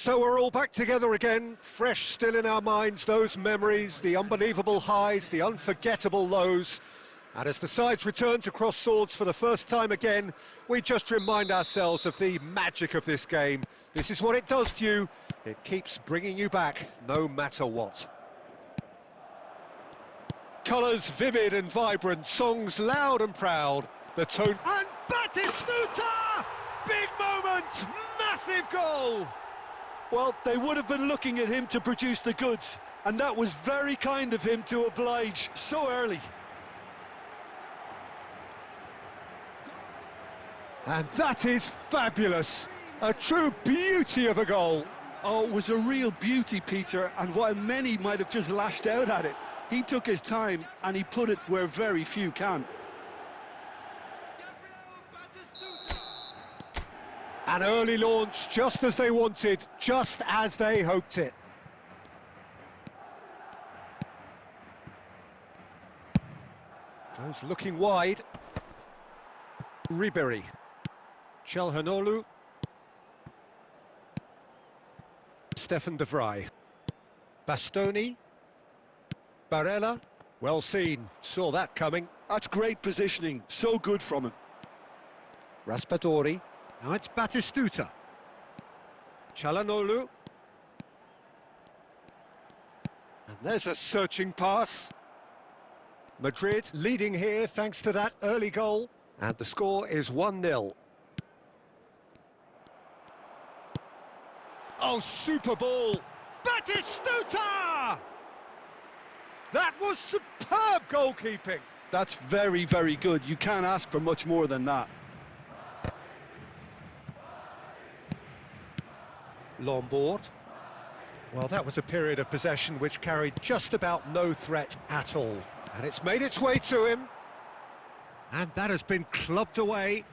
So we're all back together again, fresh still in our minds, those memories, the unbelievable highs, the unforgettable lows. And as the sides return to cross swords for the first time again, we just remind ourselves of the magic of this game. This is what it does to you. It keeps bringing you back, no matter what. Colours vivid and vibrant, songs loud and proud. The tone... And Batistuta! Big moment! Massive goal! Well, they would have been looking at him to produce the goods, and that was very kind of him to oblige so early. And that is fabulous! A true beauty of a goal. Oh, it was a real beauty, Peter, and while many might have just lashed out at it, he took his time and he put it where very few can. An early launch, just as they wanted, just as they hoped it. Goes looking wide. Ribery. Çalhanoğlu. Stefan de Vrij. Bastoni. Barella. Well seen, saw that coming. That's great positioning, so good from him. Raspadori. Now it's Batistuta. Çalhanoğlu. And there's a searching pass. Madrid leading here thanks to that early goal. And the score is 1-0. Oh, super ball! Batistuta! That was superb goalkeeping. That's very, very good. You can't ask for much more than that. Lombard. Well, that was a period of possession which carried just about no threat at all. And it's made its way to him. And that has been clubbed away.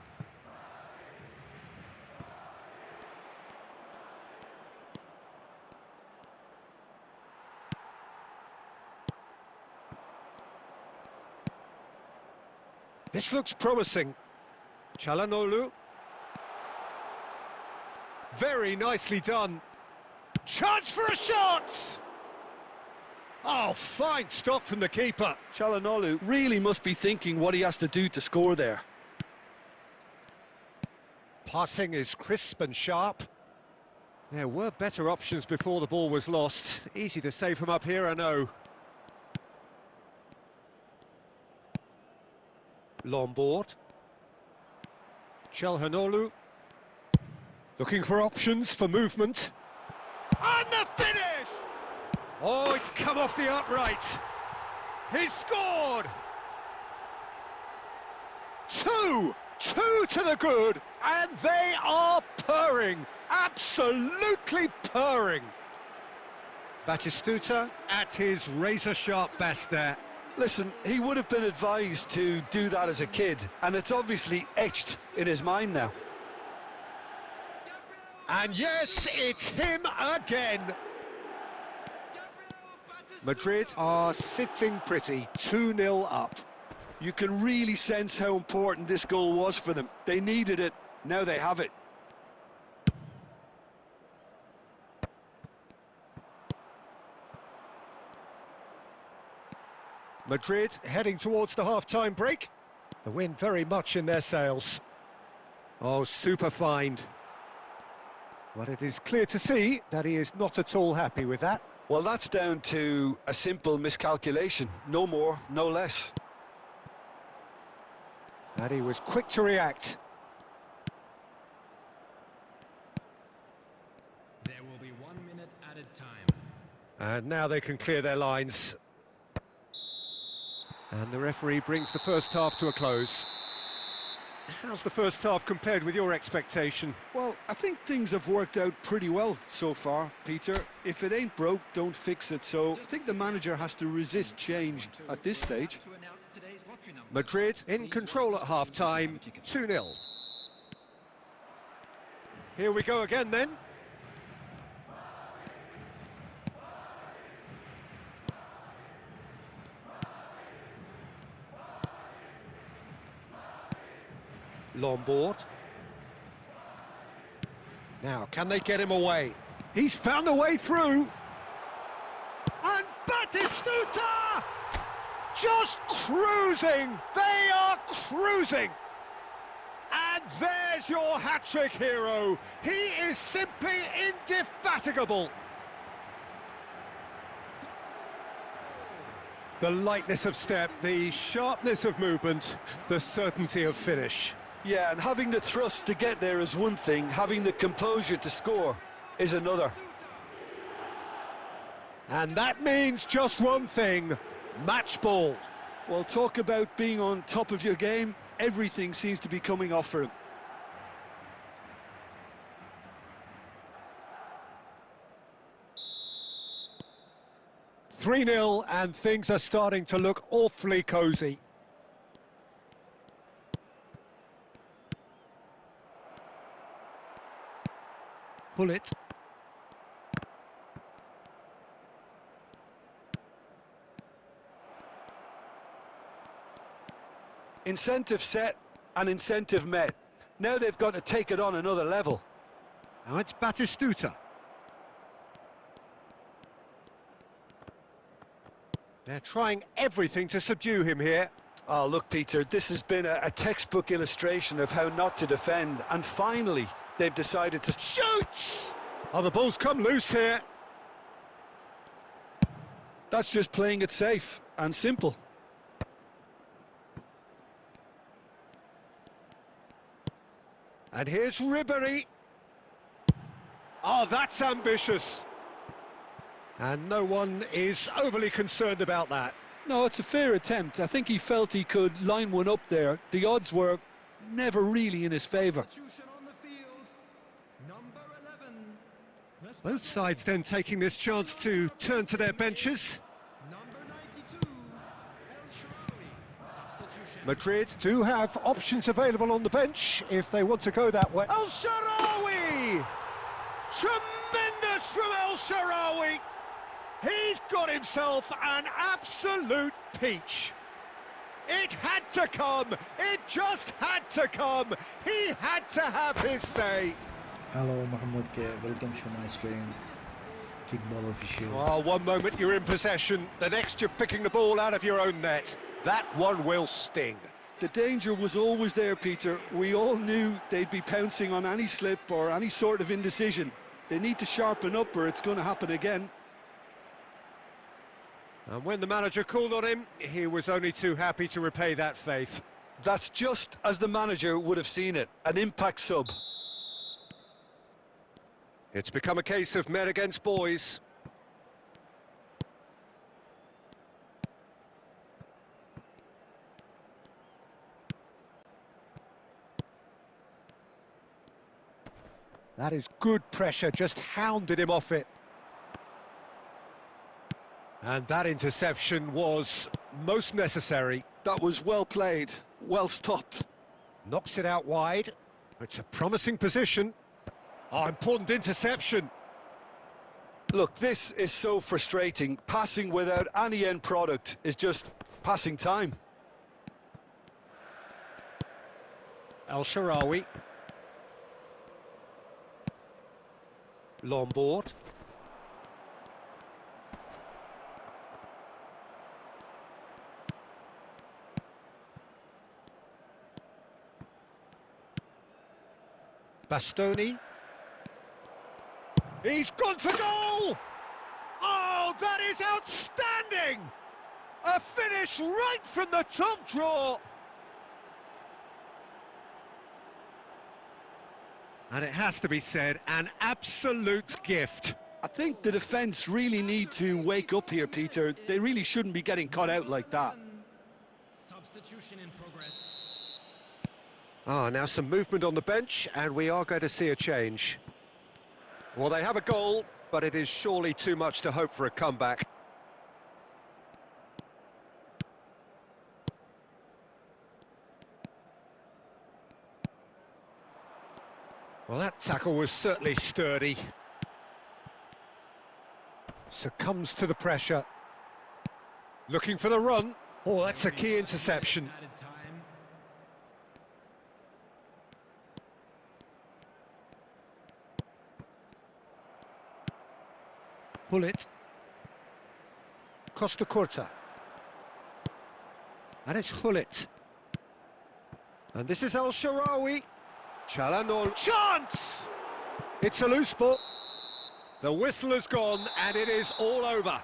This looks promising. Çalhanoğlu. Very nicely done. Chance for a shot! Oh, fine stop from the keeper. Çalhanoğlu really must be thinking what he has to do to score there. Passing is crisp and sharp. There were better options before the ball was lost. Easy to say from up here, I know. Lombard. Çalhanoğlu. Looking for options for movement. And the finish! Oh, it's come off the upright. He's scored! Two to the good, and they are purring. Absolutely purring. Batistuta at his razor-sharp best there. Listen, he would have been advised to do that as a kid, and it's obviously etched in his mind now. And yes, it's him again. Madrid are sitting pretty, 2-0 up. You can really sense how important this goal was for them. They needed it, now they have it. Madrid heading towards the half-time break. The wind very much in their sails. Oh, super find. But it is clear to see that he is not at all happy with that. Well, that's down to a simple miscalculation. No more, no less. And he was quick to react. There will be 1 minute added time. And now they can clear their lines. And the referee brings the first half to a close. How's the first half compared with your expectation? Well, I think things have worked out pretty well so far, Peter. If it ain't broke, don't fix it. So I think the manager has to resist change at this stage. Madrid in control at half-time, 2-0. Here we go again then. Lombard. Now, can they get him away? He's found a way through. And Batistuta! Just cruising! They are cruising! And there's your hat-trick hero. He is simply indefatigable. The lightness of step, the sharpness of movement, the certainty of finish. Yeah, and having the thrust to get there is one thing, having the composure to score is another. And that means just one thing, match ball. Well, talk about being on top of your game. Everything seems to be coming off for him. "3-0 and things are starting to look awfully cosy. Pull it. Incentive set and incentive met. Now they've got to take it on another level. Now it's Batistuta. They're trying everything to subdue him here. Oh, look, Peter, this has been a textbook illustration of how not to defend. And finally, they've decided to Shoots! Oh, the ball's come loose here. That's just playing it safe and simple. And here's Ribery. Oh, that's ambitious. And no one is overly concerned about that. No, it's a fair attempt. I think he felt he could line one up there. The odds were never really in his favour. Substitution on the field. Number 11. Both sides then taking this chance to turn to their benches. Number 92. El Shaarawy. Substitution. Madrid do have options available on the bench if they want to go that way. El Shaarawy! Tremendous from El Shaarawy! He's got himself an absolute peach. It had to come. It just had to come. He had to have his say. Hello, Mohammed K. Welcome to my stream. Kickball official. Oh, one moment you're in possession, the next you're picking the ball out of your own net. That one will sting. The danger was always there, Peter. We all knew they'd be pouncing on any slip or any sort of indecision. They need to sharpen up or it's going to happen again. And when the manager called on him, he was only too happy to repay that faith. That's just as the manager would have seen it, an impact sub. It's become a case of men against boys. That is good pressure, just hounded him off it. And that interception was most necessary. That was well played, well stopped. Knocks it out wide. It's a promising position. Oh, important interception. Look, this is so frustrating. Passing without any end product is just passing time. El Shaarawy. Lombard. Bastoni. He's gone for goal! Oh, that is outstanding! A finish right from the top draw! And it has to be said, an absolute gift. I think the defence really need to wake up here, Peter. They really shouldn't be getting caught out like that. Substitution in progress. Ah, now some movement on the bench, and we are going to see a change. Well, they have a goal, but it is surely too much to hope for a comeback. Well, that tackle was certainly sturdy. Succumbs to the pressure. Looking for the run. Oh, that's a key interception. Added time. Hullet. Costa Curta. And it's Hullet. And this is El Shaarawy. Chalanol. Chance! It's a loose ball. The whistle has gone and it is all over.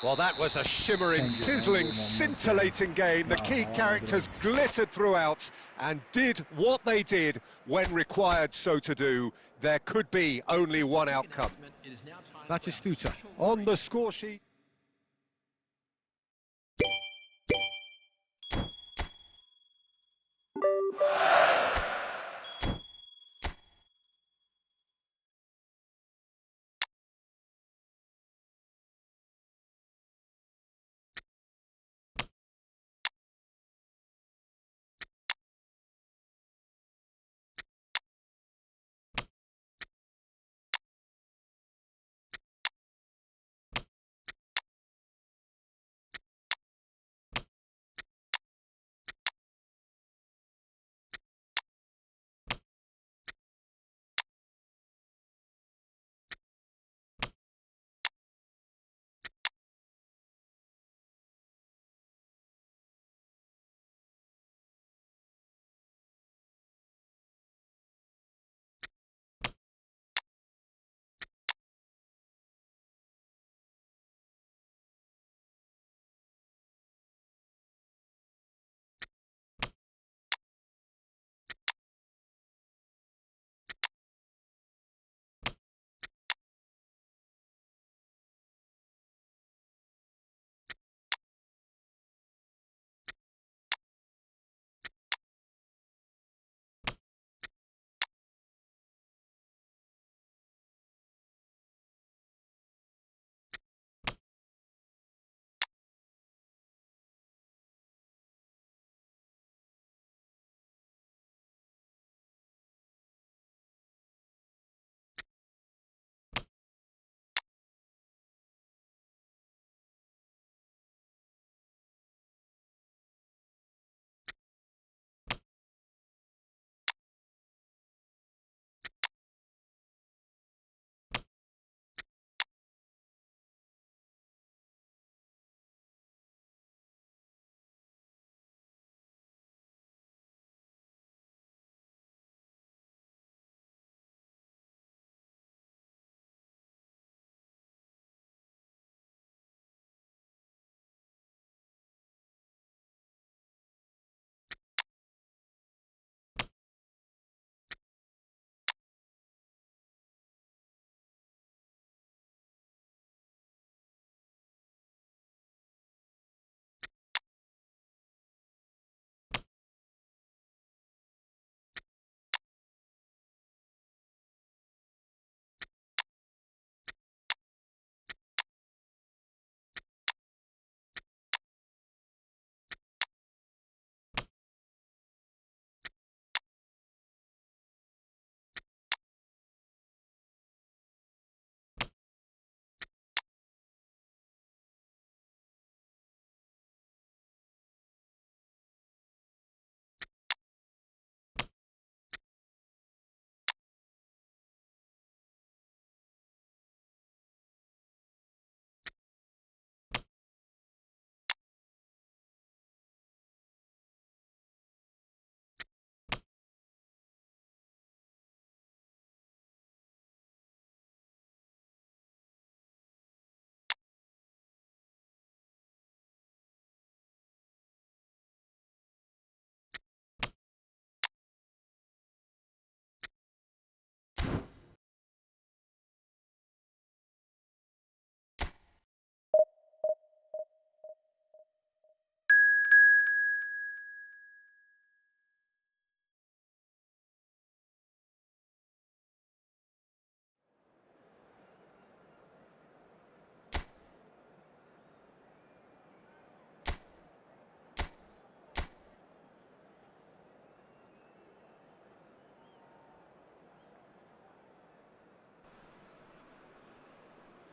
Well, that was a shimmering, sizzling, scintillating game. The key characters glittered throughout and did what they did when required so to do. There could be only one outcome. Batistuta on the score sheet.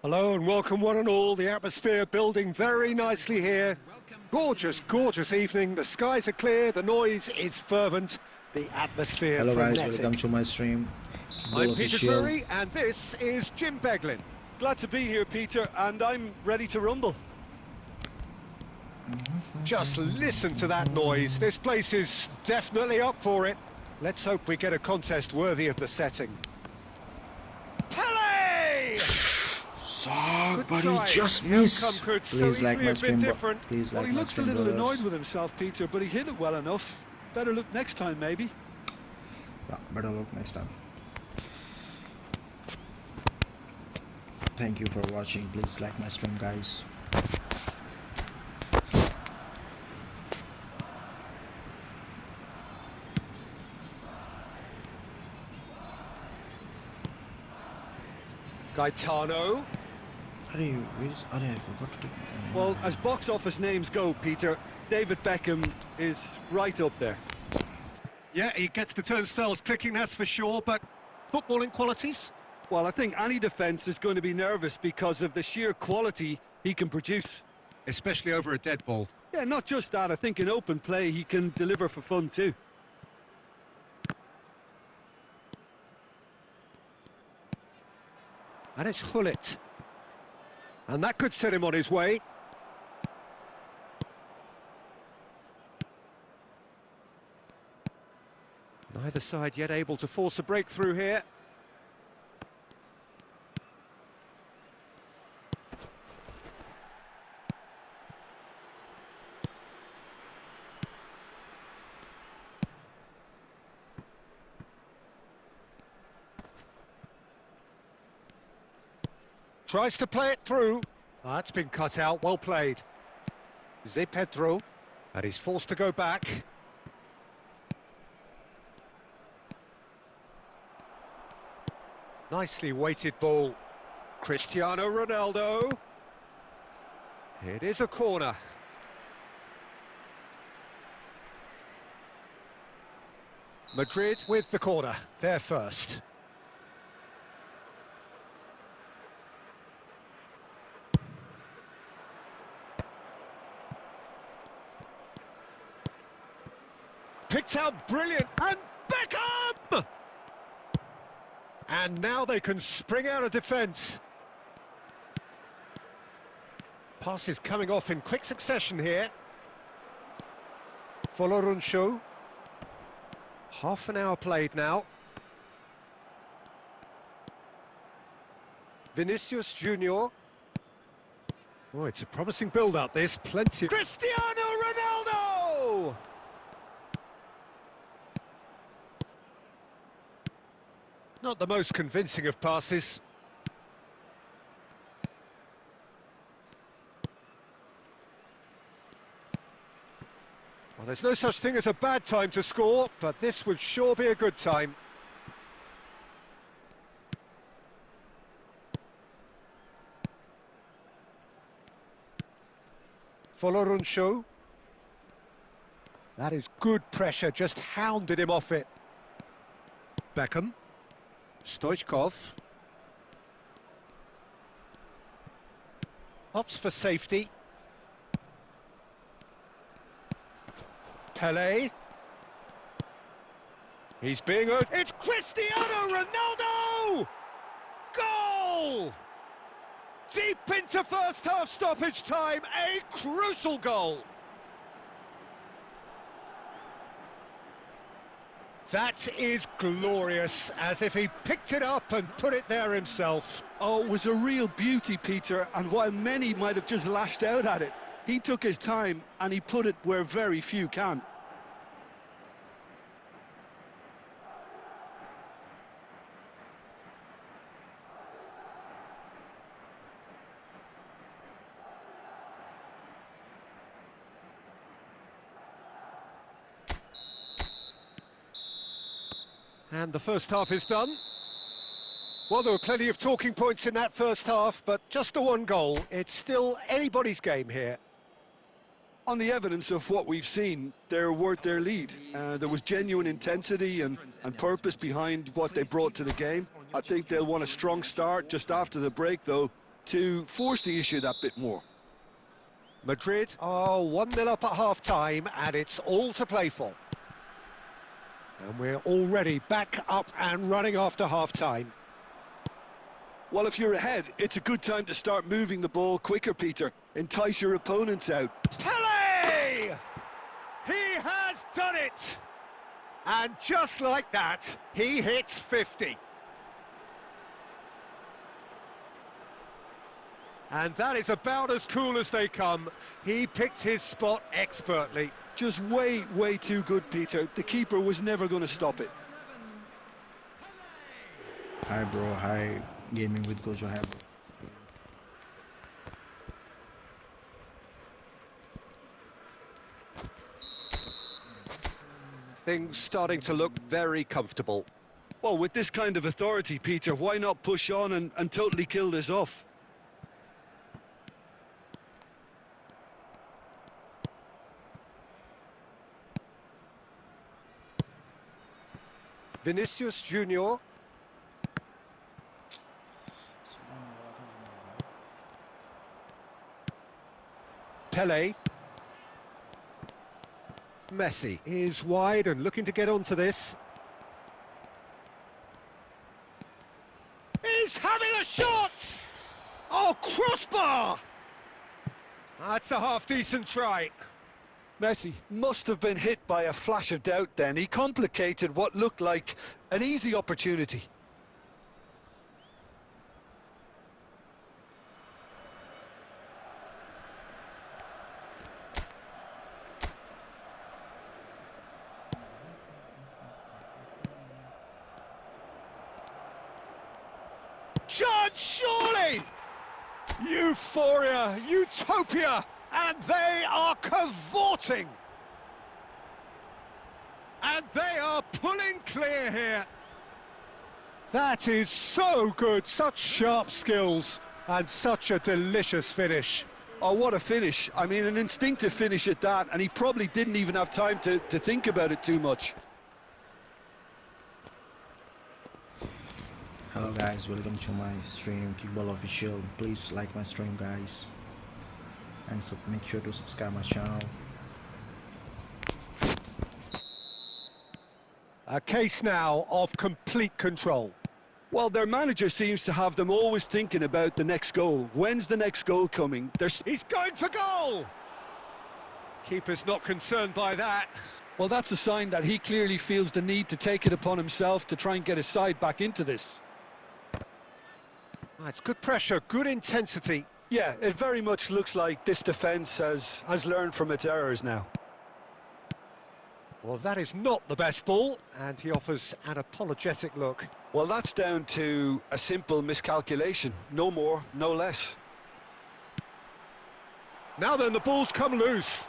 Hello and welcome one and all. The atmosphere building very nicely here. Gorgeous, gorgeous evening. The skies are clear, the noise is fervent, the atmosphere Hello guys, frenetic. welcome to my stream. I'm Peter Drury and this is Jim Beglin. Glad to be here, Peter, and I'm ready to rumble. Just listen to that noise. This place is definitely up for it. Let's hope we get a contest worthy of the setting. Pele! Suck, but he try. just The missed. outcome could so Please like easily my have been stream, different. please Well, like he my looks a stream, little brothers. annoyed with himself, Peter, but he hit it well enough. Better look next time, maybe. Yeah, better look next time. Thank you for watching. Please like my stream, guys. Gaetano. I forgot to take my... Well, as box office names go, Peter, David Beckham is right up there. Yeah, he gets the turnstiles clicking, that's for sure, but footballing qualities? Well, I think any defence is going to be nervous because of the sheer quality he can produce. Especially over a dead ball. Yeah, not just that. I think in open play he can deliver for fun too. And it's Hullet. And that could set him on his way. Neither side yet able to force a breakthrough here. Tries to play it through. That's been cut out, well played. Zé Pedro, and he's forced to go back. Nicely weighted ball. Cristiano Ronaldo. It is a corner. Madrid with the corner, they're first. Picked out brilliant, and Beckham! And now they can spring out of defence. Passes coming off in quick succession here. Foloruncho. Half an hour played now. Vinicius Junior. Oh, it's a promising build-up, this. Plenty. Cristiano Ronaldo! Not the most convincing of passes. Well, there's no such thing as a bad time to score, but this would sure be a good time. Foloruncho. That is good pressure, just hounded him off it. Beckham. Stoichkov. Opts for safety. Pele. He's being urged. It's Cristiano Ronaldo! Goal! Deep into first half stoppage time, a crucial goal. That is glorious, as if he picked it up and put it there himself. Oh, it was a real beauty, Peter, and while many might have just lashed out at it, he took his time and he put it where very few can. And the first half is done. Well, there were plenty of talking points in that first half, but just the one goal. It's still anybody's game here. On the evidence of what we've seen, they're worth their lead. There was genuine intensity and purpose behind what they brought to the game. I think they'll want a strong start just after the break, though, to force the issue that bit more. Madrid are 1-0 up at half-time, and it's all to play for. And we're already back up and running after half-time. Well, if you're ahead, it's a good time to start moving the ball quicker, Peter. Entice your opponents out. Pele! He has done it! And just like that, he hits 50. And that is about as cool as they come. He picked his spot expertly. Just way, way too good, Peter. The keeper was never going to stop it. 11, Pele. Hi bro, hi gaming with Gojo, hi bro. Things starting to look very comfortable. Well, with this kind of authority, Peter, why not push on and totally kill this off? Vinicius Junior. Pele. Messi is wide and looking to get onto this. He's having a shot! Oh, crossbar! That's a half-decent try. Messi must have been hit by a flash of doubt then. He complicated what looked like an easy opportunity. Judge, surely! Euphoria, utopia, and they are cavorting. And they are pulling clear here. That is so good, such sharp skills, and such a delicious finish. Oh, what a finish. I mean, an instinctive finish at that, and he probably didn't even have time to think about it too much. Hello guys, welcome to my stream Kickball Official. Please like my stream guys, and make sure to subscribe my channel. A case now of complete control. Well, their manager seems to have them always thinking about the next goal. When's the next goal coming? He's going for goal! Keeper's not concerned by that. Well, that's a sign that he clearly feels the need to take it upon himself to try and get his side back into this. It's good pressure, good intensity. Yeah, it very much looks like this defence has learned from its errors now. Well, that is not the best ball, and he offers an apologetic look. Well, that's down to a simple miscalculation. No more, no less. Now then, the ball's come loose.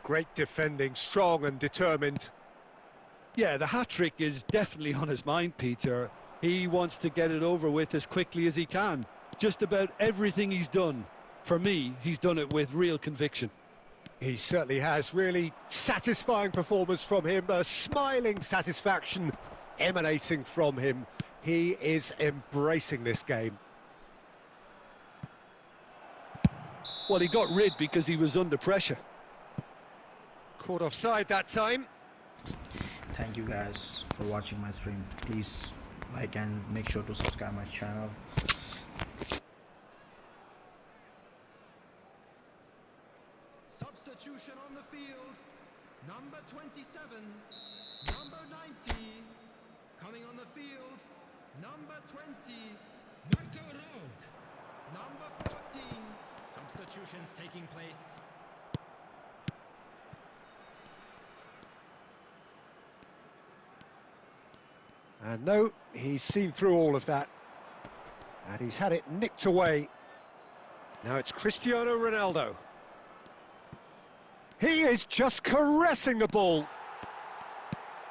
Great defending, strong and determined. Yeah, the hat-trick is definitely on his mind, Peter. He wants to get it over with as quickly as he can. Just about everything he's done, for me, he's done it with real conviction. He certainly has. Really satisfying performance from him. A smiling satisfaction emanating from him. He is embracing this game. Well, he got rid because he was under pressure. Caught offside that time. Thank you guys for watching my stream. Please like and make sure to subscribe my channel. Substitution on the field. Number 27, number 90. Coming on the field, number 20, Marco Rogue. Number 14. Substitutions taking place. And no, he's seen through all of that. And he's had it nicked away. Now it's Cristiano Ronaldo. He is just caressing the ball.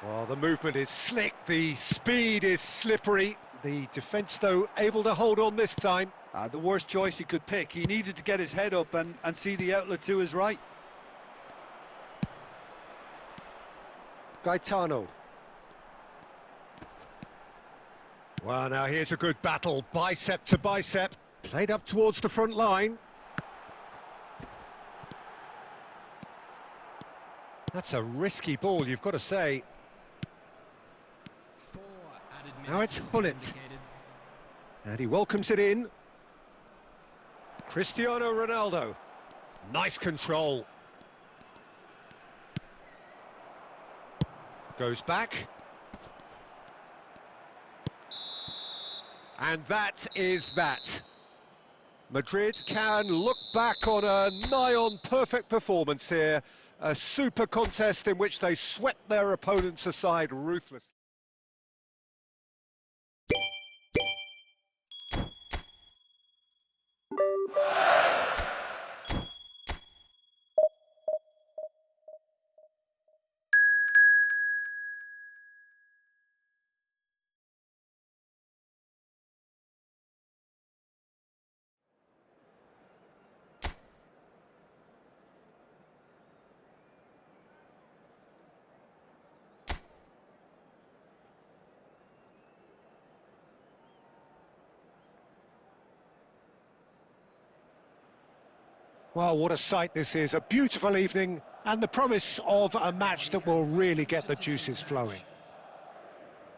Well, the movement is slick, the speed is slippery. The defence, though, able to hold on this time. The worst choice he could pick. He needed to get his head up and see the outlet to his right. Gaetano. Well, now here's a good battle, bicep to bicep. Played up towards the front line. That's a risky ball, you've got to say. 4 added Now it's minutes Hullet. indicated. And he welcomes it in. Cristiano Ronaldo. Nice control. Goes back. And that is that. Madrid can look back on a nigh-on perfect performance here. A super contest in which they swept their opponents aside ruthlessly. Well, what a sight this is. A beautiful evening and the promise of a match that will really get the juices flowing.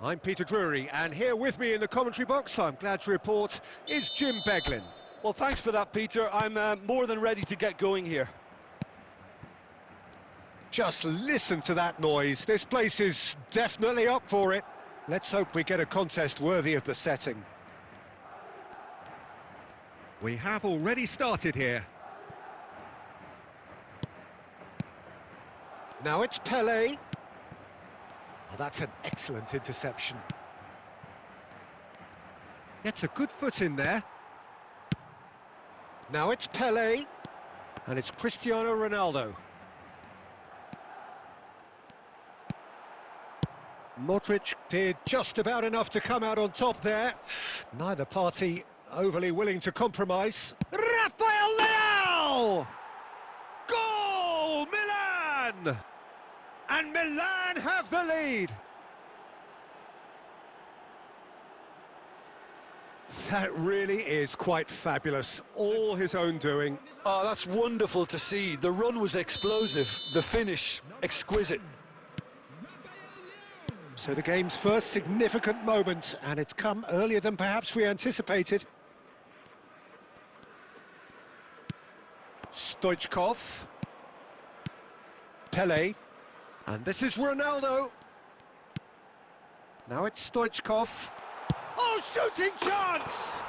I'm Peter Drury, and here with me in the commentary box, I'm glad to report, is Jim Beglin. Well, thanks for that, Peter. I'm more than ready to get going here. Just listen to that noise. This place is definitely up for it. Let's hope we get a contest worthy of the setting. We have already started here. Now it's Pelé. Oh, that's an excellent interception. Gets a good foot in there. Now it's Pelé. And it's Cristiano Ronaldo. Modric did just about enough to come out on top there. Neither party overly willing to compromise. Rafael Leao! Goal! Milan! And Milan have the lead. That really is quite fabulous. All his own doing. Oh, that's wonderful to see. The run was explosive, the finish exquisite. So the game's first significant moment, and it's come earlier than perhaps we anticipated. Stoichkov. Pelé. And this is Ronaldo. Now it's Stoichkov. Oh, shooting chance!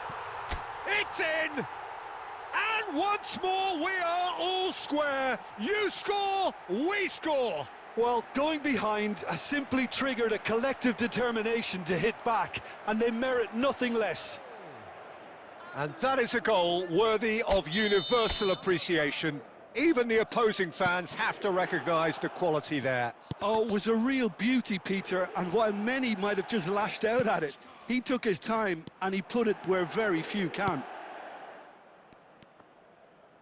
It's in! And once more we are all square. You score, we score. Well, going behind has simply triggered a collective determination to hit back, and they merit nothing less. And that is a goal worthy of universal appreciation. Even the opposing fans have to recognise the quality there. Oh, it was a real beauty, Peter, and while many might have just lashed out at it, he took his time and he put it where very few can.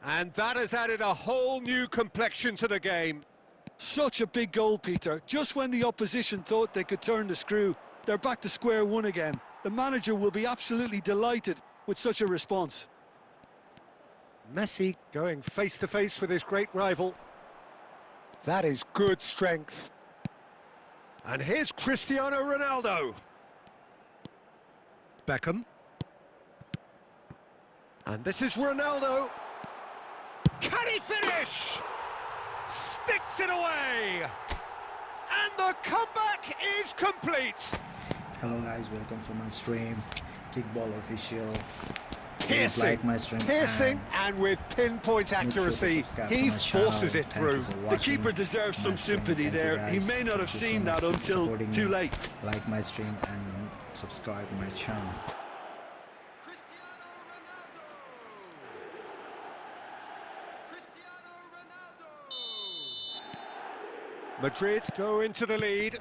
And that has added a whole new complexion to the game. Such a big goal, Peter. Just when the opposition thought they could turn the screw, they're back to square one again. The manager will be absolutely delighted with such a response. Messi going face-to-face with his great rival. That is good strength. And here's Cristiano Ronaldo. Beckham. And this is Ronaldo. Can he finish? Sticks it away. And the comeback is complete. Hello guys, welcome to my stream, Kickball Official. Piercing, like my stream and with pinpoint accuracy, he forces it through. The keeper deserves some sympathy there. He may not have seen that until too late. Like my stream and subscribe to my channel. Madrid go into the lead.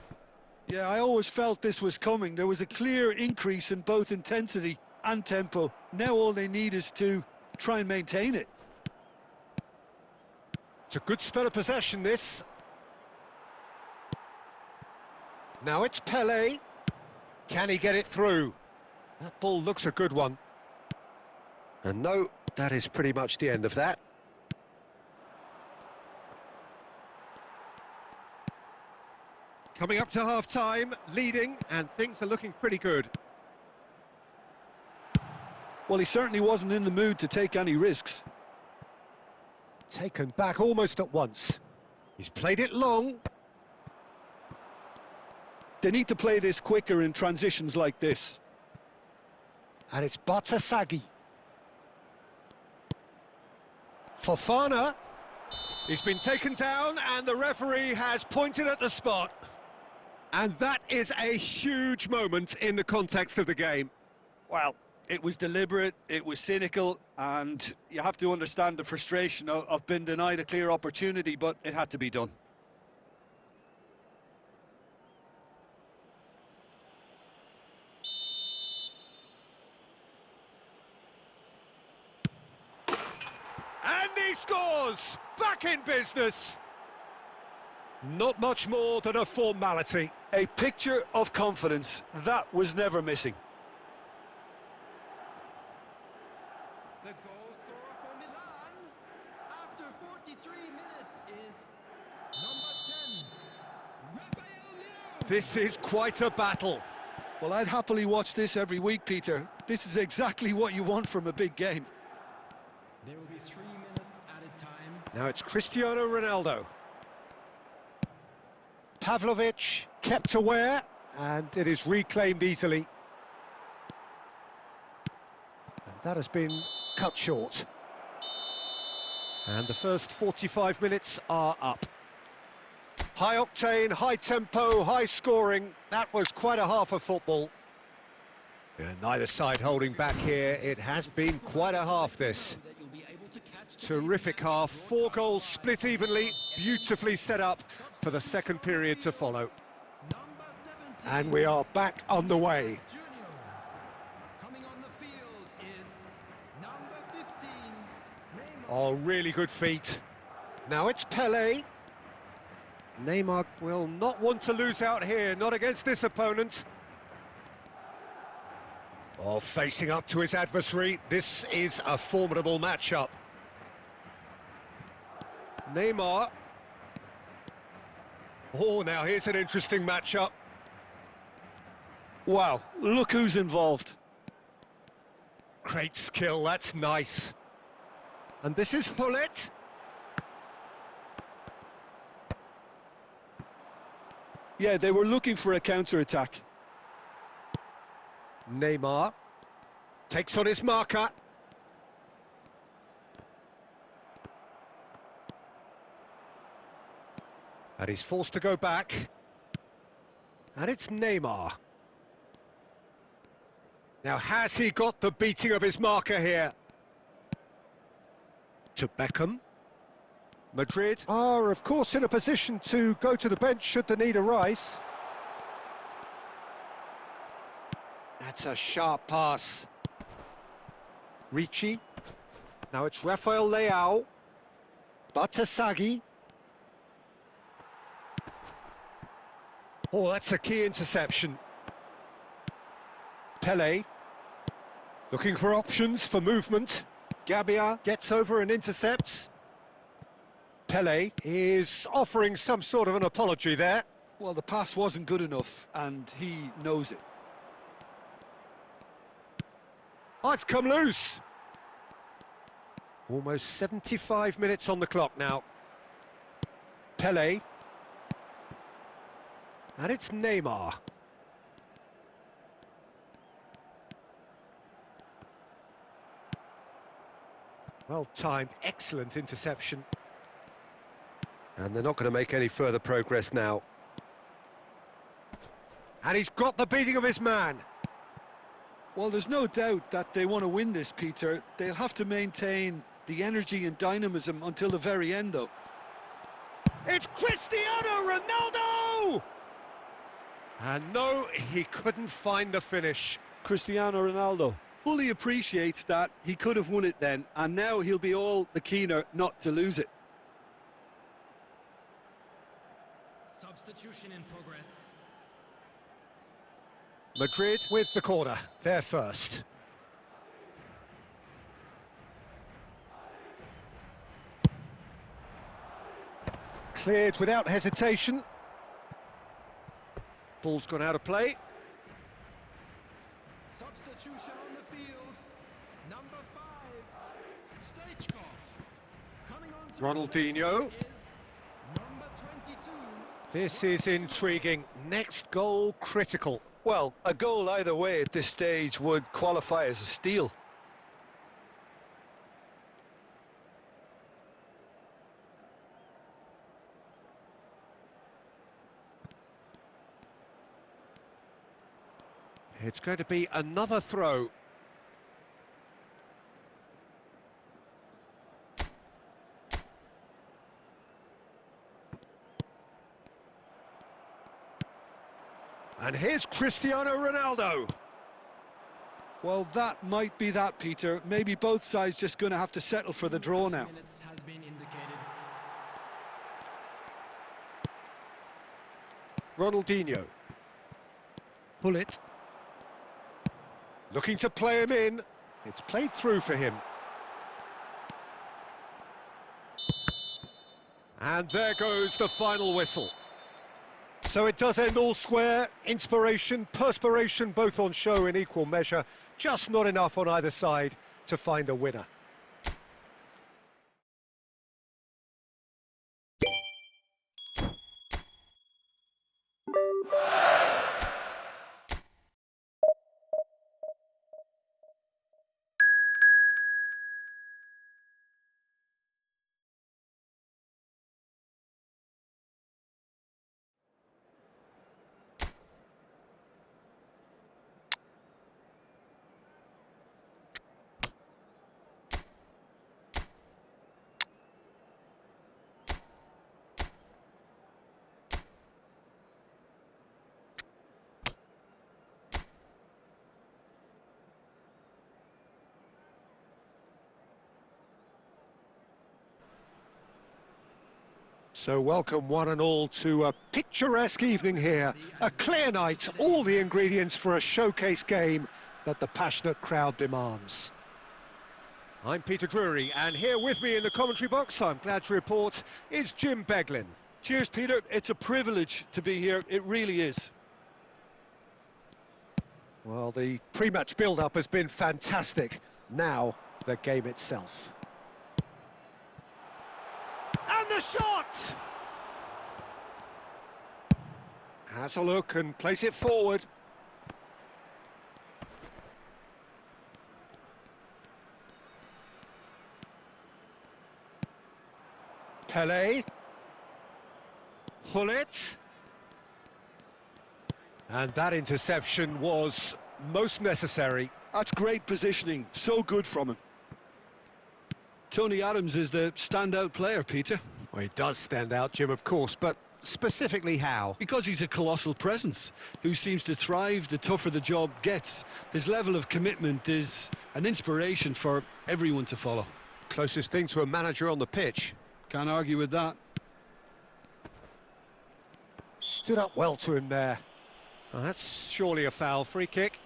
Yeah, I always felt this was coming. There was a clear increase in both intensity and tempo. Now all they need is to try and maintain it. It's a good spell of possession, this. Now it's Pelé. Can he get it through? That ball looks a good one. And no, that is pretty much the end of that. Coming up to half-time, leading, and things are looking pretty good. Well, he certainly wasn't in the mood to take any risks. Taken back almost at once. He's played it long. They need to play this quicker in transitions like this. And it's Batasagi. Fofana. He's been taken down and the referee has pointed at the spot. And that is a huge moment in the context of the game. Well, it was deliberate, it was cynical, and you have to understand the frustration of being denied a clear opportunity, but it had to be done. And he scores! Back in business! Not much more than a formality. A picture of confidence that was never missing. The goal scorer for Milan after 43 minutes is number 10, Rafael Leão. This is quite a battle. Well, I'd happily watch this every week, Peter. This is exactly what you want from a big game. There will be 3 minutes added time. Now it's Cristiano Ronaldo. Pavlovic kept aware, and it is reclaimed easily. And that has been cut short. And the first 45 minutes are up. High octane, high tempo, high scoring. That was quite a half of football. And neither side holding back here. It has been quite a half, this. Terrific half, 4 goals split evenly, beautifully set up for the second period to follow. And we are back on the way. Coming on the field is number 15, Neymar. Oh, really good feet. Now it's Pelé. Neymar will not want to lose out here, not against this opponent. Oh, facing up to his adversary, this is a formidable matchup. Neymar. Oh, now here's an interesting matchup. Wow, look who's involved. Great skill, that's nice. And this is Hullet. Yeah, they were looking for a counter-attack. Neymar takes on his marker. And he's forced to go back. And it's Neymar. Now, has he got the beating of his marker here? To Beckham. Madrid are, of course, in a position to go to the bench should the need arise. That's a sharp pass. Ricci. Now it's Rafael Leão. Batasagi. Oh, that's a key interception. Pelé. Looking for options for movement. Gabbia gets over and intercepts. Pelé is offering some sort of an apology there. Well, the pass wasn't good enough, and he knows it. Oh, it's come loose. Almost 75 minutes on the clock now. Pelé. And it's Neymar. Well timed, excellent interception. And they're not going to make any further progress now. And he's got the beating of his man. Well, there's no doubt that they want to win this, Peter. They'll have to maintain the energy and dynamism until the very end, though. It's Cristiano Ronaldo! And no, he couldn't find the finish. Cristiano Ronaldo fully appreciates that he could have won it then, and now he'll be all the keener not to lose it. Substitution in progress. Madrid with the corner, they're first. Cleared without hesitation. Ball's gone out of play. Substitution on the field. Ronaldinho. Number 22. This is intriguing. Next goal critical. Well, a goal either way at this stage would qualify as a steal. It's going to be another throw. And here's Cristiano Ronaldo. Well, that might be that, Peter. Maybe both sides just going to have to settle for the draw now. Minutes has been indicated. Ronaldinho. Pull it. Looking to play him in. It's played through for him. And there goes the final whistle. So it does end all square. Inspiration, perspiration, both on show in equal measure. Just not enough on either side to find a winner. So welcome one and all to a picturesque evening here. A clear night, all the ingredients for a showcase game that the passionate crowd demands. I'm Peter Drury, and here with me in the commentary box, I'm glad to report, is Jim Beglin. Cheers, Peter. It's a privilege to be here. It really is. Well, the pre-match build-up has been fantastic. Now, the game itself. And the shot! Has a look and place it forward. Pelé. Hullet. And that interception was most necessary. That's great positioning. So good from him. Tony Adams is the standout player, Peter. Well, he does stand out, Jim, of course, but specifically how? Because he's a colossal presence who seems to thrive the tougher the job gets. His level of commitment is an inspiration for everyone to follow. Closest thing to a manager on the pitch. Can't argue with that. Stood up well to him there. Oh, that's surely a foul. Free kick.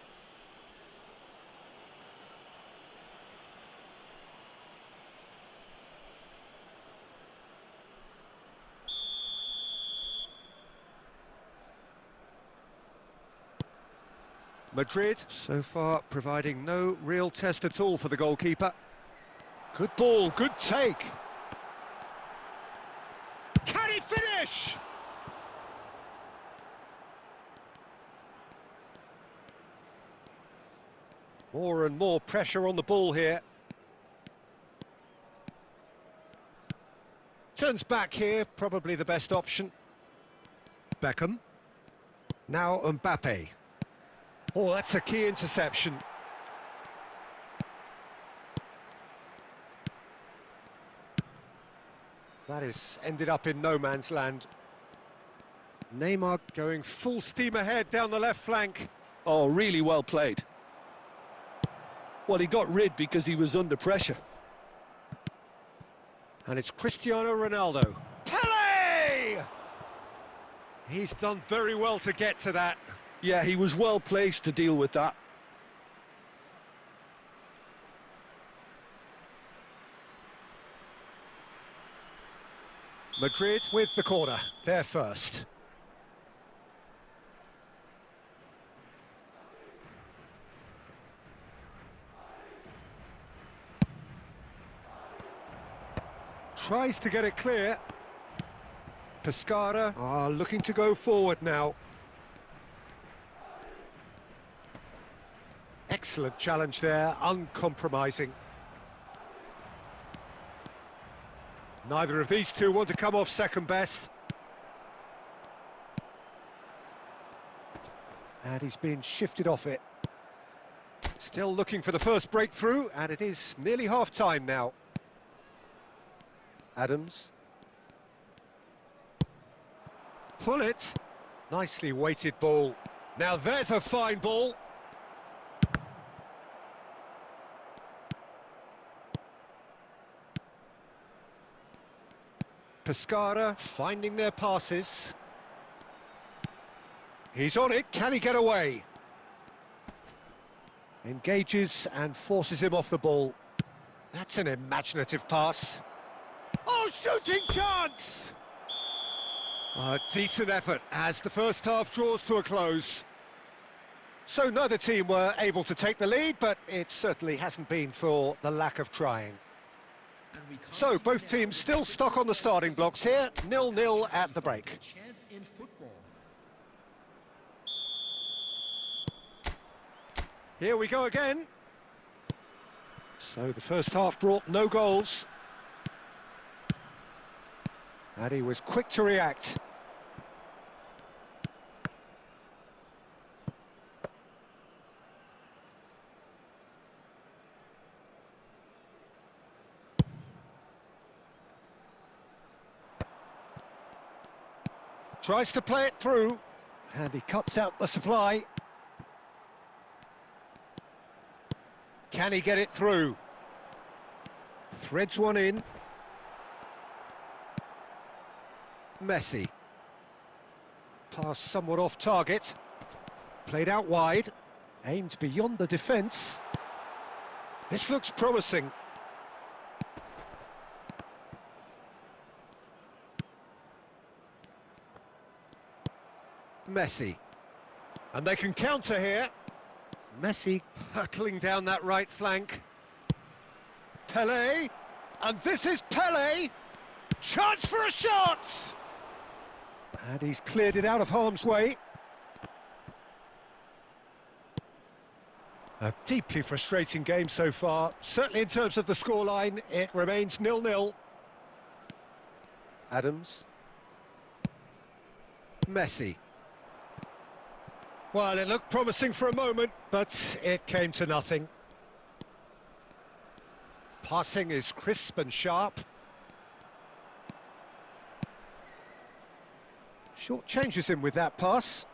Madrid, so far, providing no real test at all for the goalkeeper. Good ball, good take. Can he finish? More and more pressure on the ball here. Turns back here, probably the best option. Beckham. Now Mbappe. Oh, that's a key interception. That is ended up in no man's land. Neymar going full steam ahead down the left flank. Oh, really well played. Well, he got rid because he was under pressure. And it's Cristiano Ronaldo. Pelé! He's done very well to get to that. Yeah, he was well placed to deal with that. Madrid with the corner, they're first. Tries to get it clear. Pescara are looking to go forward now. Excellent challenge there, uncompromising. Neither of these two want to come off second best. And he's been shifted off it. Still looking for the first breakthrough, and it is nearly half-time now. Adams. Pull it. Nicely weighted ball. Now there's a fine ball. Pescara finding their passes. He's on it, can he get away? Engages and forces him off the ball. That's an imaginative pass. Oh, shooting chance! A decent effort as the first half draws to a close. So neither team were able to take the lead, but it certainly hasn't been for the lack of trying. So both teams still stuck on the starting blocks here, 0-0 at the break. Here we go again. So the first half brought no goals. And he was quick to react. Tries to play it through, and he cuts out the supply. Can he get it through? Threads one in. Messi. Pass somewhat off target. Played out wide. Aimed beyond the defence. This looks promising. Messi. And they can counter here. Messi hurtling down that right flank. Pelé. And this is Pelé. Chance for a shot! And he's cleared it out of harm's way. A deeply frustrating game so far. Certainly in terms of the scoreline, it remains 0-0. Adams. Messi. Well, it looked promising for a moment, but it came to nothing. Passing is crisp and sharp. Short changes him with that pass.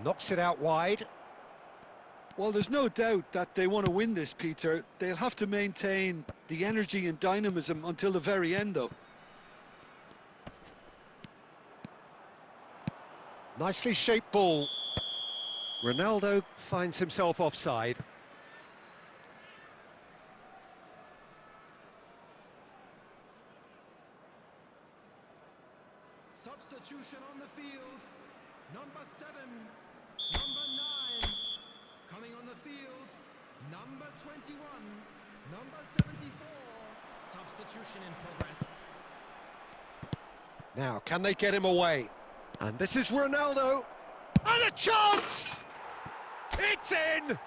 Knocks it out wide. Well, there's no doubt that they want to win this, Peter. They'll have to maintain the energy and dynamism until the very end, though. Nicely shaped ball. Ronaldo finds himself offside. Substitution on the field. Number 7, number 9. Coming on the field, number 21, number 74. Substitution in progress. Now, can they get him away? And this is Ronaldo. And a chance! It's in!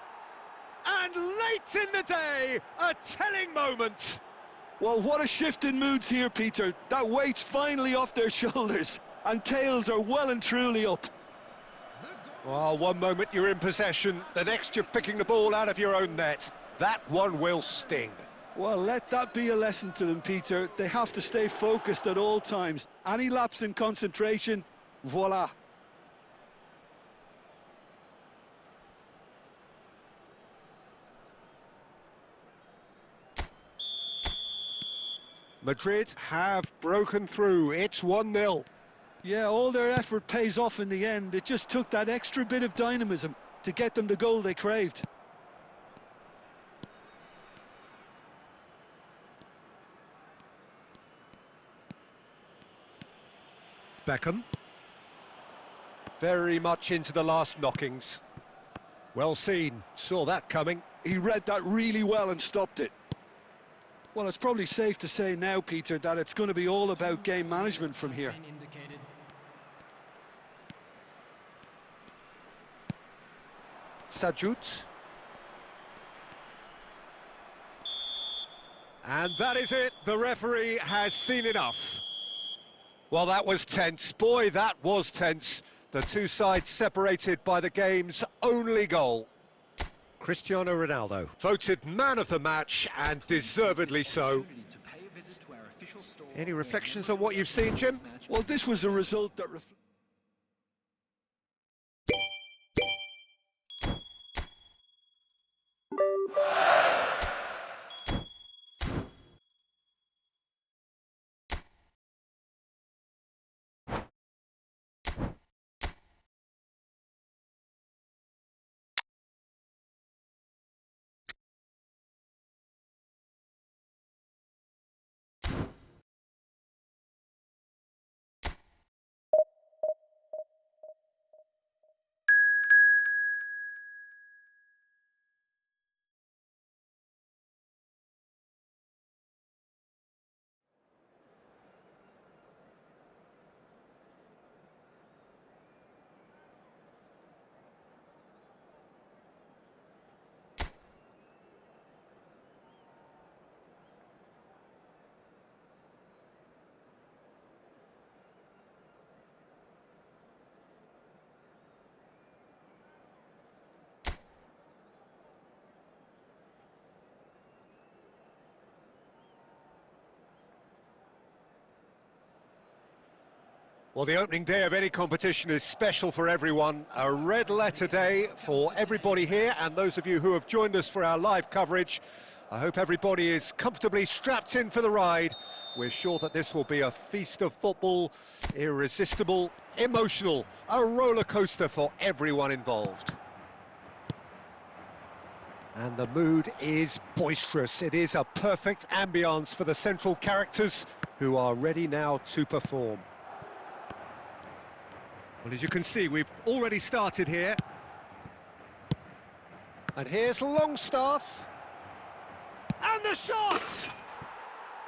And late in the day, a telling moment. Well, what a shift in moods here, Peter. That weight's finally off their shoulders, and tails are well and truly up. Well, one moment you're in possession, the next you're picking the ball out of your own net. That one will sting. Well, let that be a lesson to them, Peter. They have to stay focused at all times. Any lapse in concentration, voila. Madrid have broken through. It's 1-0. Yeah, all their effort pays off in the end. It just took that extra bit of dynamism to get them the goal they craved. Beckham. Very much into the last knockings. Well seen, saw that coming. He read that really well and stopped it. Well, it's probably safe to say now, Peter, that it's going to be all about game management from here. Sajut. And that is it, the referee has seen enough. Well, that was tense, boy, that was tense. The two sides separated by the game's only goal. Cristiano Ronaldo, voted man of the match, and deservedly so. Any reflections on what you've seen, Jim? Well, this was a result that Well, the opening day of any competition is special for everyone. A red letter day for everybody here, and those of you who have joined us for our live coverage. I hope everybody is comfortably strapped in for the ride. We're sure that this will be a feast of football, irresistible, emotional, a roller coaster for everyone involved. And the mood is boisterous. It is a perfect ambience for the central characters who are ready now to perform. Well, as you can see, we've already started here. And here's Longstaff. And the shot!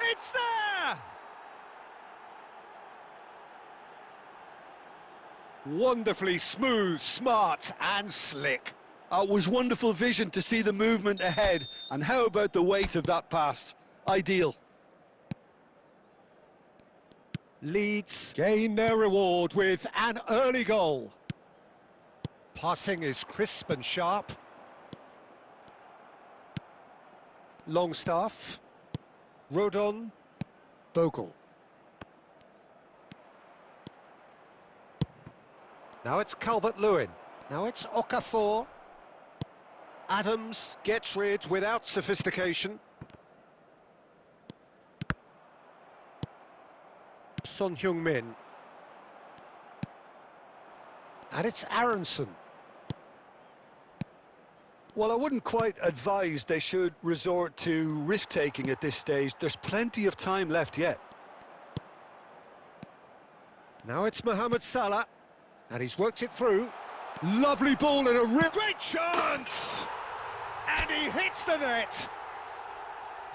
It's there! Wonderfully smooth, smart and slick. it was wonderful vision to see the movement ahead. And how about the weight of that pass? Ideal. Leeds gain their reward with an early goal. Passing is crisp and sharp. Longstaff. Rodon. Bogle. Now it's Calvert-Lewin. Now it's Okafor. Adams gets rid without sophistication. Son Heung-min. And it's Aronson. Well, I wouldn't quite advise they should resort to risk-taking at this stage. There's plenty of time left yet. Now it's Mohamed Salah. And he's worked it through. Lovely ball and a great chance! And he hits the net.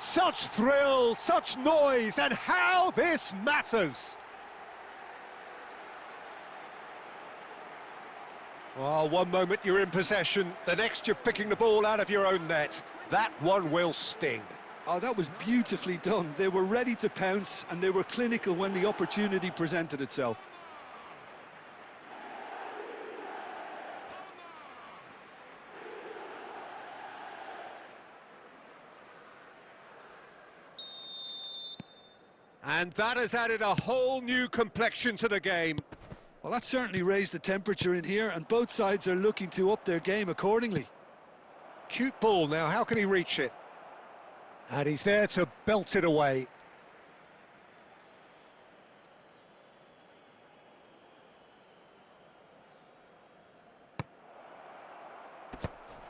Such thrill, such noise, and how this matters. Oh, one moment you're in possession, the next you're picking the ball out of your own net. That one will sting. Oh, that was beautifully done. They were ready to pounce, and they were clinical when the opportunity presented itself. And that has added a whole new complexion to the game. Well, that certainly raised the temperature in here, and both sides are looking to up their game accordingly. Cute ball now, how can he reach it? And he's there to belt it away.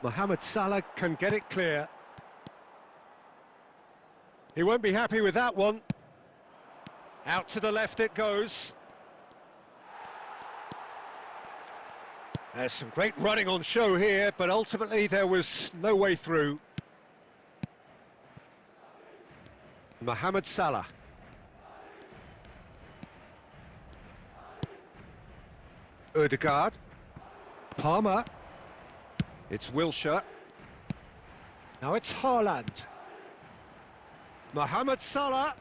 Mohamed Salah can get it clear. He won't be happy with that one. Out to the left it goes. There's some great running on show here, but ultimately there was no way through. Mohamed Salah. Odegaard. Palmer. It's Wilshere. Now it's Haaland. Mohamed Salah.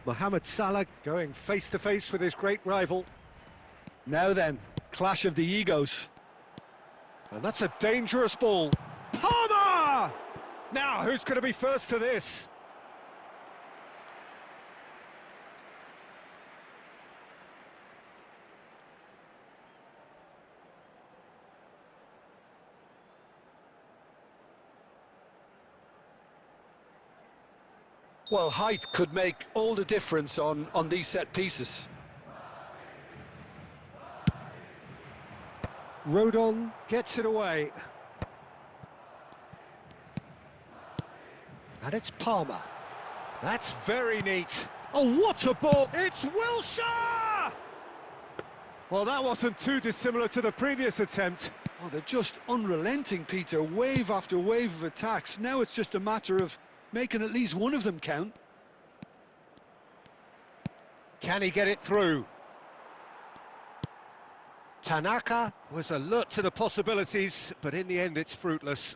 Mohamed Salah going face-to-face with his great rival. Now then, clash of the egos. And that's a dangerous ball. Palmer! Now, who's going to be first to this? Well, height could make all the difference on these set pieces. Rodon gets it away. And it's Palmer. That's very neat. Oh, what a ball! It's Wilshere! Well, that wasn't too dissimilar to the previous attempt. Oh, they're just unrelenting, Peter. Wave after wave of attacks. Now it's just a matter of making at least one of them count. Can he get it through? Tanaka was alert to the possibilities, but in the end it's fruitless.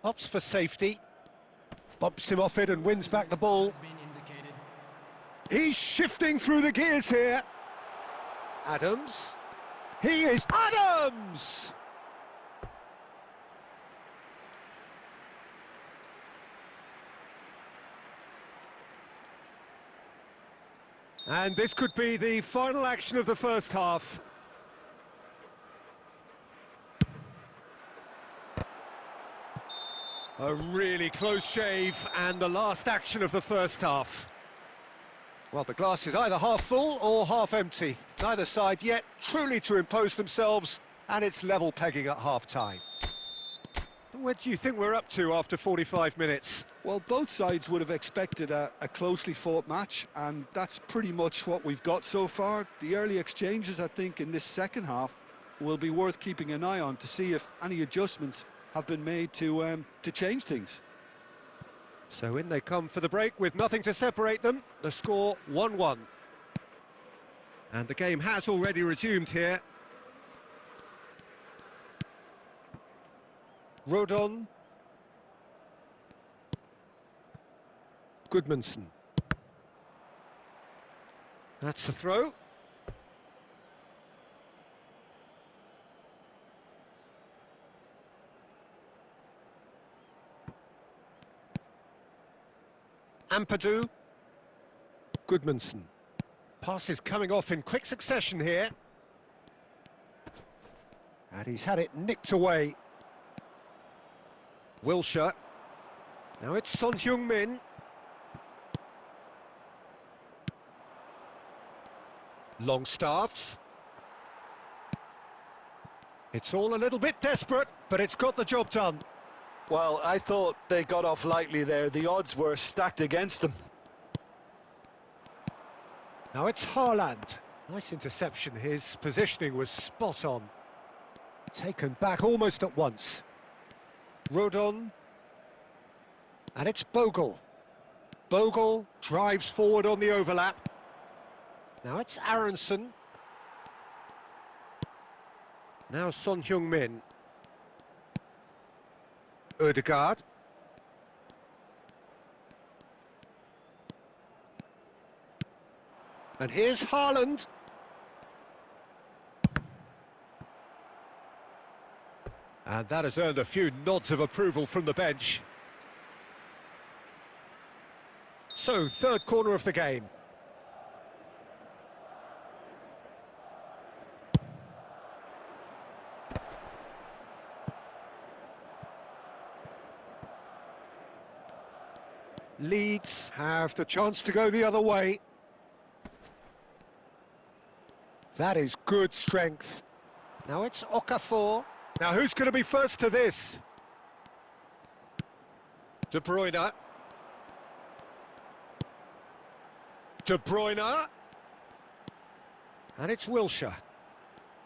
Opts for safety. Bumps him off it and wins back the ball. He's shifting through the gears here. Adams. He is Adams! And this could be the final action of the first half. A really close shave, and the last action of the first half. Well, the glass is either half full or half empty. Neither side yet truly to impose themselves, and it's level pegging at half-time. What do you think we're up to after 45 minutes? Well, both sides would have expected a closely fought match, and that's pretty much what we've got so far. The early exchanges, I think, in this second half will be worth keeping an eye on to see if any adjustments have been made to change things. So in they come for the break with nothing to separate them. The score 1-1. And the game has already resumed here. Rodon. Goodmanson. That's the throw. Ampadu. Goodmanson. Passes coming off in quick succession here. And he's had it nicked away. Wilshere. Now it's Son Heung-min. Longstaff. It's all a little bit desperate, but it's got the job done. Well, I thought they got off lightly there. The odds were stacked against them. Now it's Haaland. Nice interception. His positioning was spot on. Taken back almost at once. Rodon. And it's Bogle. Bogle drives forward on the overlap. Now it's Aronson. Now Son Heung-min. Odegaard. And here's Haaland. And that has earned a few nods of approval from the bench. So, third corner of the game. Leeds have the chance to go the other way. That is good strength. Now it's Okafor. Now who's going to be first to this? De Bruyne. De Bruyne. And it's Wilshere.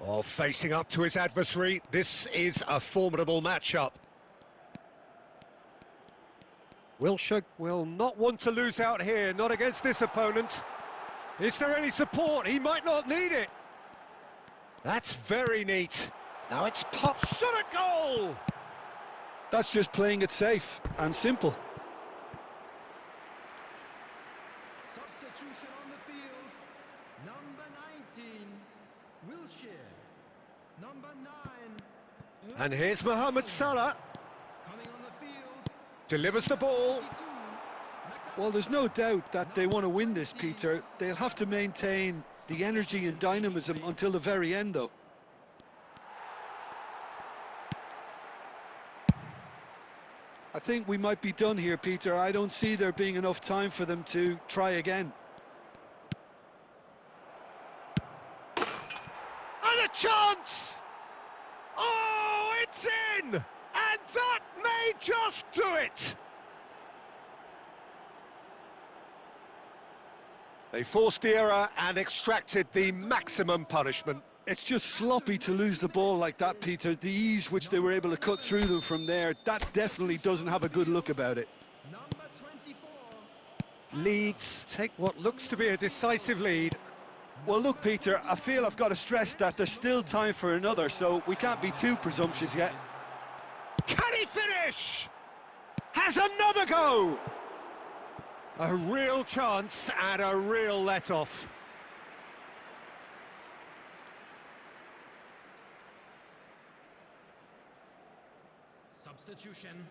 Oh, facing up to his adversary. This is a formidable matchup. Wilshere will not want to lose out here, not against this opponent. Is there any support? He might not need it. That's very neat. Now it's pop. Shot a goal! That's just playing it safe and simple. Substitution on the field. Number 19, Wilshere. Number 9. And here's Mohamed Salah. Coming on the field. Delivers the ball. 22, Well, there's no doubt that they want to win this, Peter. They'll have to maintain the energy and dynamism until the very end, though. I think we might be done here, Peter. I don't see there being enough time for them to try again. And a chance! Oh, it's in! And that may just do it! They forced the error and extracted the maximum punishment. It's just sloppy to lose the ball like that, Peter. The ease which they were able to cut through them from there, that definitely doesn't have a good look about it. number 24. Leeds take what looks to be a decisive lead. Well, look, Peter, I feel I've got to stress that there's still time for another, so we can't be too presumptuous yet. Can he finish? Has another go! A real chance and a real let-off. Substitution.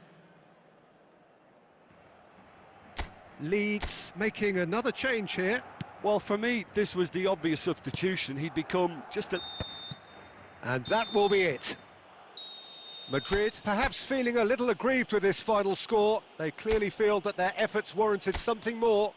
Leeds making another change here. Well, for me, this was the obvious substitution. He'd become just a... And that will be it. Madrid perhaps feeling a little aggrieved with this final score. They clearly feel that their efforts warranted something more.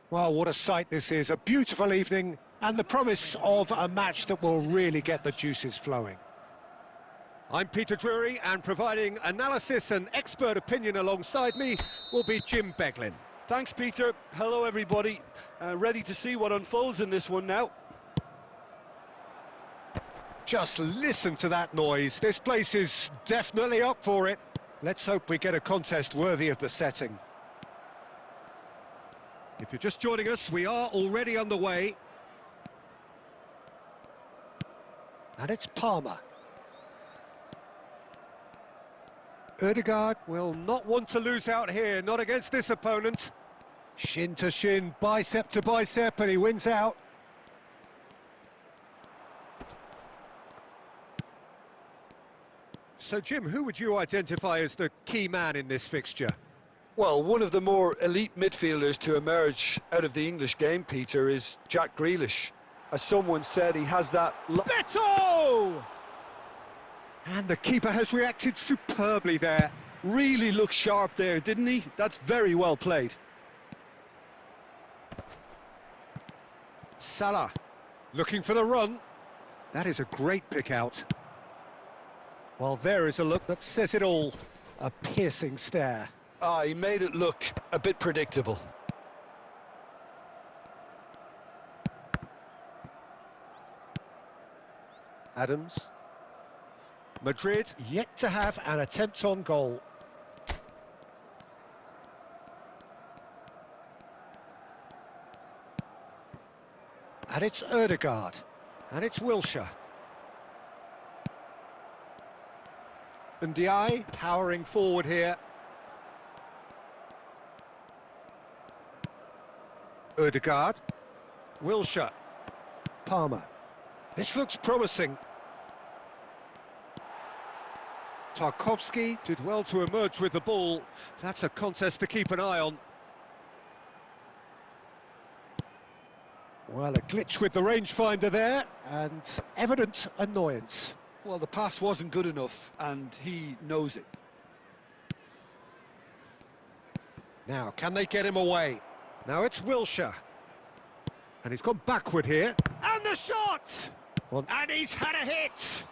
Well, what a sight this is. A beautiful evening and the promise of a match that will really get the juices flowing. I'm Peter Drury, and providing analysis and expert opinion alongside me will be Jim Beglin. Thanks, Peter. Hello, everybody. Ready to see what unfolds in this one now. Just listen to that noise. This place is definitely up for it. Let's hope we get a contest worthy of the setting. If you're just joining us, we are already underway. And it's Palmer. Ødegaard will not want to lose out here, not against this opponent. Shin to shin, bicep to bicep, and he wins out. So, Jim, who would you identify as the key man in this fixture? Well, one of the more elite midfielders to emerge out of the English game, Peter, is Jack Grealish. As someone said, he has that... Beto! And the keeper has reacted superbly there. Really looked sharp there, didn't he? That's very well played. Salah, looking for the run. That is a great pick out. Well, there is a look that says it all. A piercing stare. Ah, he made it look a bit predictable. Adams. Madrid yet to have an attempt on goal. And it's Ødegaard. And it's Wilshere. Ndiaye powering forward here. Ødegaard. Wilshere. Palmer. This looks promising. Tarkowski did well to emerge with the ball. That's a contest to keep an eye on. Well, a glitch with the rangefinder there, and evident annoyance. Well, the pass wasn't good enough, and he knows it. Now, can they get him away? Now it's Wilshere. And he's gone backward here. And the shot! Well, and he's had a hit!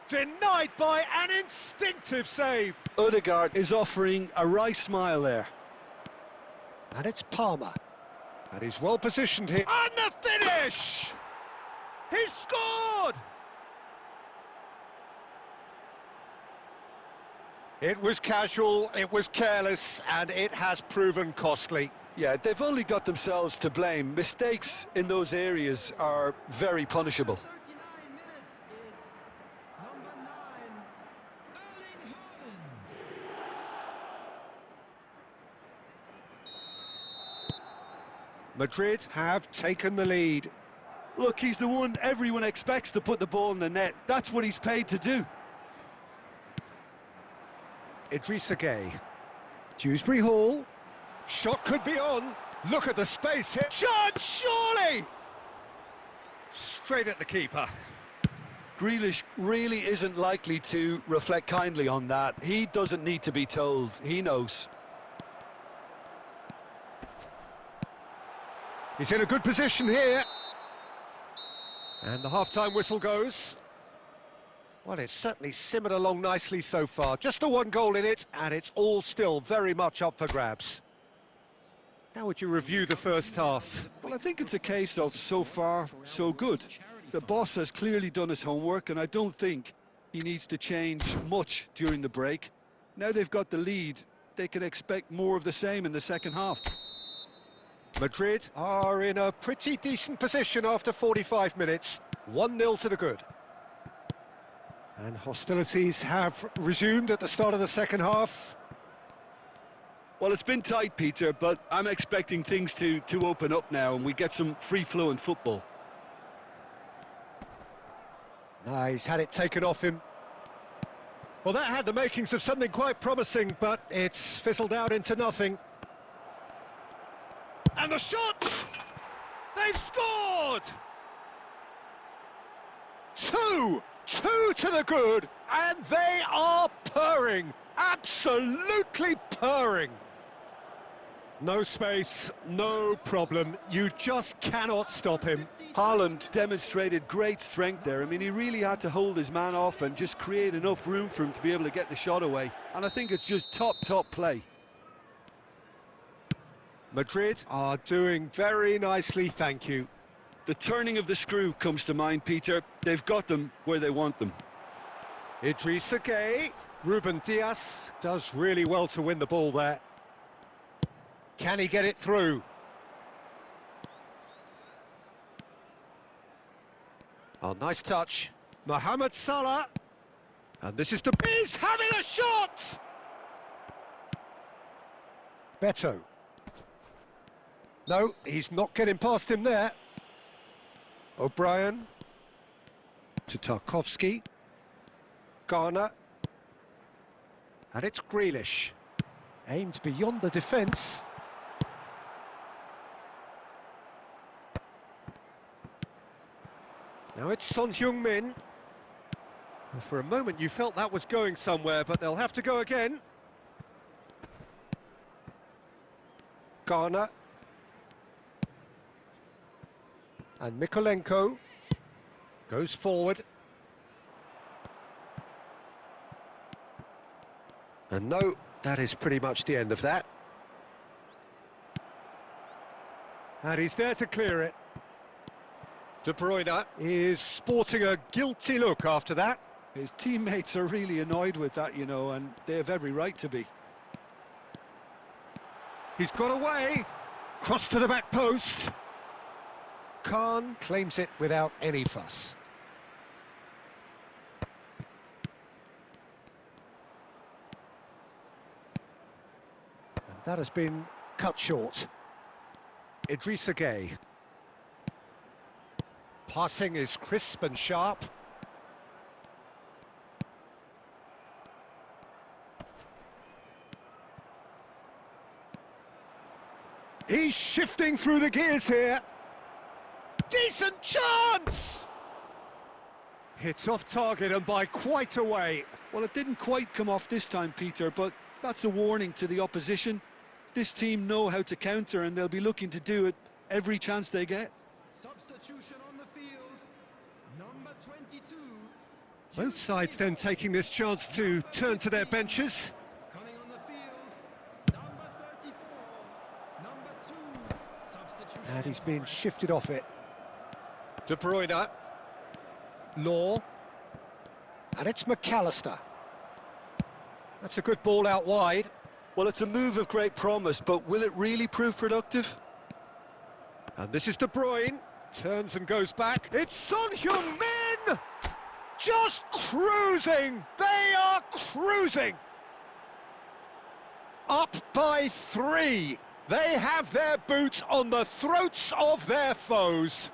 Denied by an instinctive save. Ødegaard is offering a wry smile there. And it's Palmer. And he's well positioned here. And the finish! He's scored! It was casual, it was careless, and it has proven costly. Yeah, they've only got themselves to blame. Mistakes in those areas are very punishable. 39 minutes is number 9, Erling Haaland. Madrid have taken the lead. Look, he's the one everyone expects to put the ball in the net. That's what he's paid to do. Idrissa Gueye. Dewsbury Hall. Shot could be on. Look at the space here. Shot, surely! Straight at the keeper. Grealish really isn't likely to reflect kindly on that. He doesn't need to be told. He knows. He's in a good position here. And the half-time whistle goes. Well, it's certainly simmered along nicely so far. Just the one goal in it, and it's all still very much up for grabs. How would you review the first half? Well, I think it's a case of so far, so good. The boss has clearly done his homework, and I don't think he needs to change much during the break. Now they've got the lead, they can expect more of the same in the second half. Madrid are in a pretty decent position after 45 minutes. 1-0 to the good. And hostilities have resumed at the start of the second half. Well, it's been tight, Peter, but I'm expecting things to open up now and we get some free-flowing football. No, he's had it taken off him. Well, that had the makings of something quite promising, but it's fizzled out into nothing. And the shot! They've scored! Two to the good, and they are purring, absolutely purring. No space, no problem, you just cannot stop him. Haaland demonstrated great strength there. I mean, he really had to hold his man off and just create enough room for him to be able to get the shot away. And I think it's just top play. Madrid are doing very nicely, thank you. The turning of the screw comes to mind, Peter. They've got them where they want them. Idrissa Gueye, Ruben Dias does really well to win the ball there. Can he get it through? Oh, nice touch. Mohamed Salah. And this is he's having a shot! Beto. No, he's not getting past him there. O'Brien. To Tarkowski. Garner. And it's Grealish. Aimed beyond the defence. Now it's Son Heung-min. Well, for a moment you felt that was going somewhere, but they'll have to go again. Garner. And Mykolenko goes forward. And no, that is pretty much the end of that. And he's there to clear it. De Bruyne is sporting a guilty look after that. His teammates are really annoyed with that, you know, and they have every right to be. He's got away. Cross to the back post. Khan claims it without any fuss. And that has been cut short. Idrissa Gueye. Passing is crisp and sharp. He's shifting through the gears here. Decent chance! Hits off target and by quite a way. Well, it didn't quite come off this time, Peter, but that's a warning to the opposition. This team know how to counter, and they'll be looking to do it every chance they get. Substitution on the field. Number 22. Both sides then taking this chance to turn to their benches. Coming on the field. Number 34. Number 2. Substitution. And he's been shifted off it. De Bruyne. Law. And it's McAllister. That's a good ball out wide. Well, it's a move of great promise, but will it really prove productive? And this is De Bruyne. Turns and goes back. It's Son Heung-min! Just cruising! They are cruising! Up by 3. They have their boots on the throats of their foes.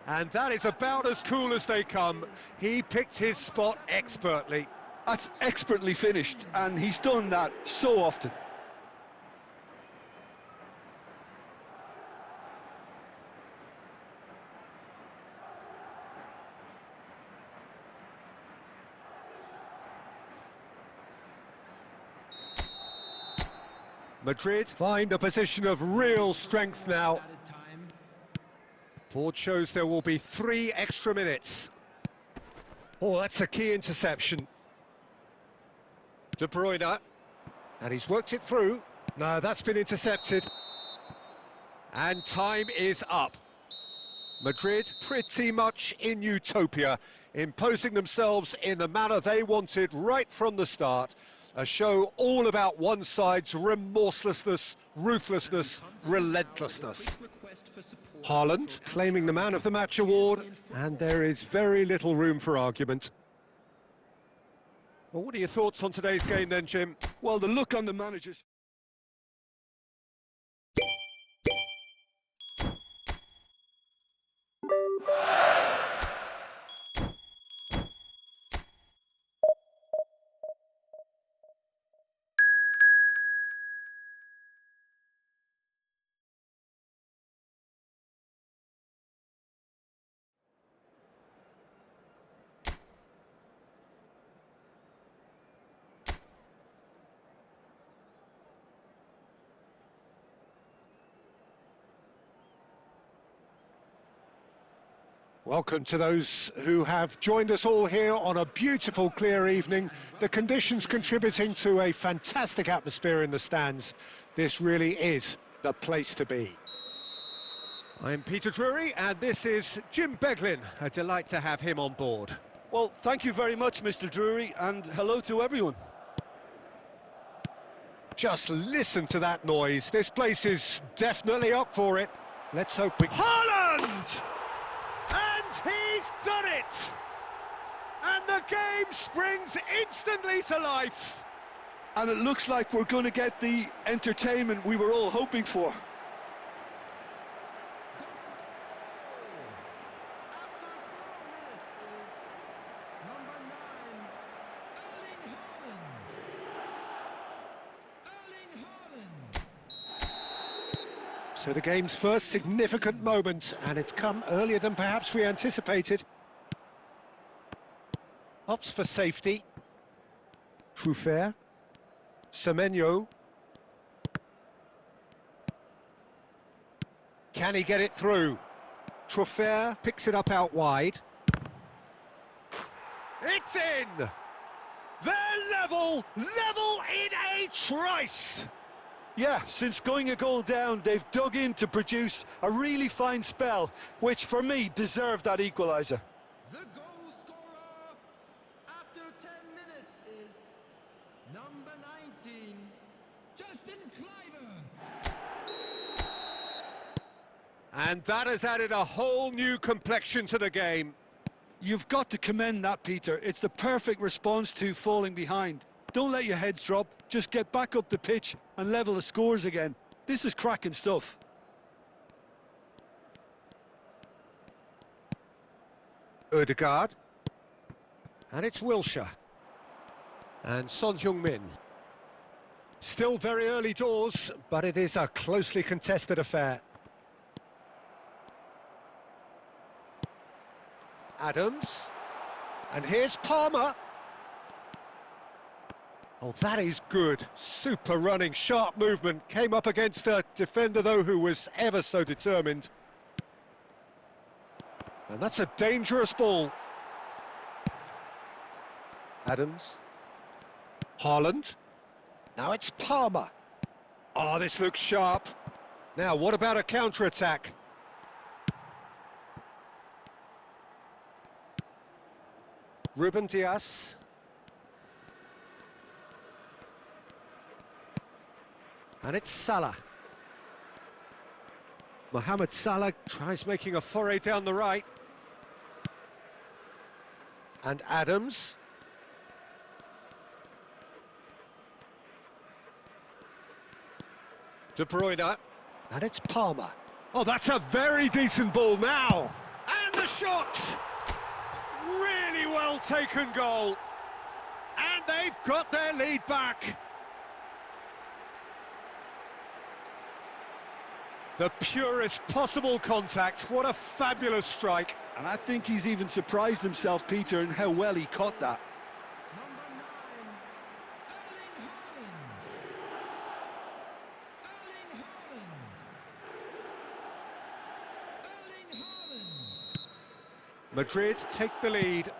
And that is about as cool as they come. He picked his spot expertly. That's expertly finished, and he's done that so often. Madrid find a position of real strength now. Added time. Board shows there will be 3 extra minutes. Oh, that's a key interception. De Bruyne. And he's worked it through. No, that's been intercepted. And time is up. Madrid pretty much in utopia, imposing themselves in the manner they wanted right from the start. A show all about one side's remorselessness, ruthlessness, relentlessness. Haaland claiming the Man of the Match award, and there is very little room for argument. Well, what are your thoughts on today's game then, Jim? Well, the look on the manager's... Welcome to those who have joined us all here on a beautiful, clear evening. The conditions contributing to a fantastic atmosphere in the stands. This really is the place to be. I'm Peter Drury, and this is Jim Beglin. A delight to have him on board. Well, thank you very much, Mr. Drury, and hello to everyone. Just listen to that noise. This place is definitely up for it. Let's hope we... Haaland! And he's done it! And the game springs instantly to life. And it looks like we're going to get the entertainment we were all hoping for. So the game's first significant moment, and it's come earlier than perhaps we anticipated. Opts for safety. Truffert. Semenyo. Can he get it through? Truffert picks it up out wide. It's in! They're level in a trice! Yeah, since going a goal down, they've dug in to produce a really fine spell, which for me deserved that equaliser. The goal scorer after 10 minutes is number 19, Justin Kluivert. And that has added a whole new complexion to the game. You've got to commend that, Peter. It's the perfect response to falling behind. Don't let your heads drop, just get back up the pitch and level the scores again. This is cracking stuff. Ødegaard. And it's Wilshere. And Son Heung-min. Still very early doors, but it is a closely contested affair. Adams. And here's Palmer. Oh, that is good. Super running, sharp movement. Came up against a defender, though, who was ever so determined. And that's a dangerous ball. Adams. Haaland. Now it's Palmer. Oh, this looks sharp. Now, what about a counter-attack? Ruben Dias. And it's Salah. Mohamed Salah tries making a foray down the right. And Adams. De Bruyne. And it's Palmer. Oh, that's a very decent ball now. And the shot! Really well taken goal. And they've got their lead back. The purest possible contact. What a fabulous strike. And I think he's even surprised himself, Peter, in how well he caught that. Number 9, Erling Haaland. Madrid take the lead.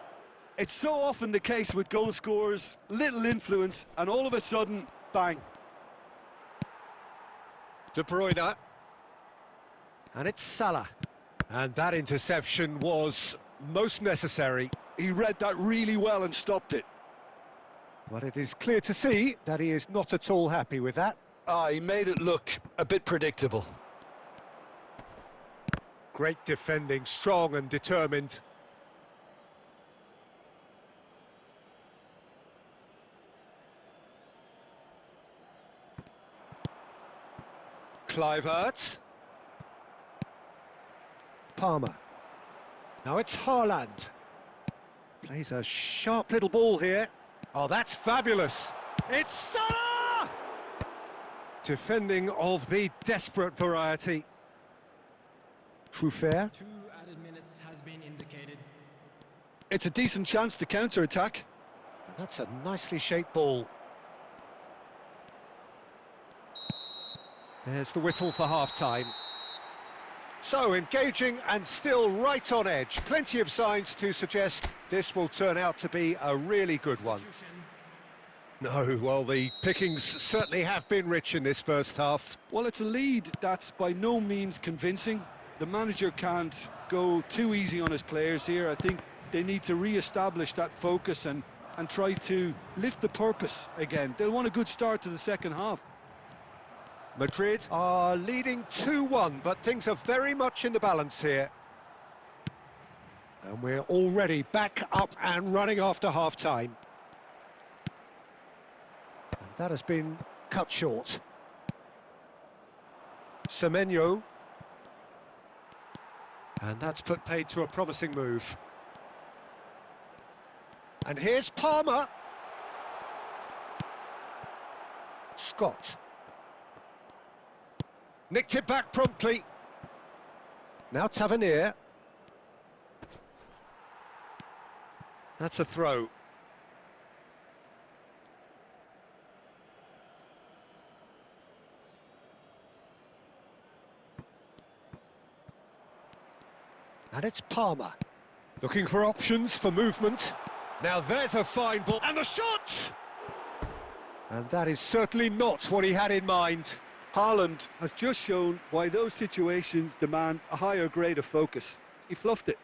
It's so often the case with goal scorers, little influence, and all of a sudden, bang. De Bruyne. And it's Salah. And that interception was most necessary. He read that really well and stopped it. But it is clear to see that he is not at all happy with that. He made it look a bit predictable. Great defending, strong and determined. Kluivert. Palmer. Now it's Haaland. Plays a sharp little ball here. Oh, that's fabulous. It's Salah! Defending of the desperate variety. Truffert. 2 added minutes has been indicated. It's a decent chance to counter-attack. That's a nicely shaped ball. There's the whistle for half-time. So, engaging and still right on edge. Plenty of signs to suggest this will turn out to be a really good one. No, well, the pickings certainly have been rich in this first half. Well, it's a lead that's by no means convincing. The manager can't go too easy on his players here. I think they need to re-establish that focus and try to lift the purpose again. They'll want a good start to the second half. Madrid are leading 2-1, but things are very much in the balance here. And we're already back up and running after half-time. And that has been cut short. Semenyo. And that's put paid to a promising move. And here's Palmer. Scott. Nicked it back promptly. Now Tavernier. That's a throw. And it's Palmer. Looking for options for movement. Now there's a fine ball. And the shot! And that is certainly not what he had in mind. Haaland has just shown why those situations demand a higher grade of focus. He fluffed it.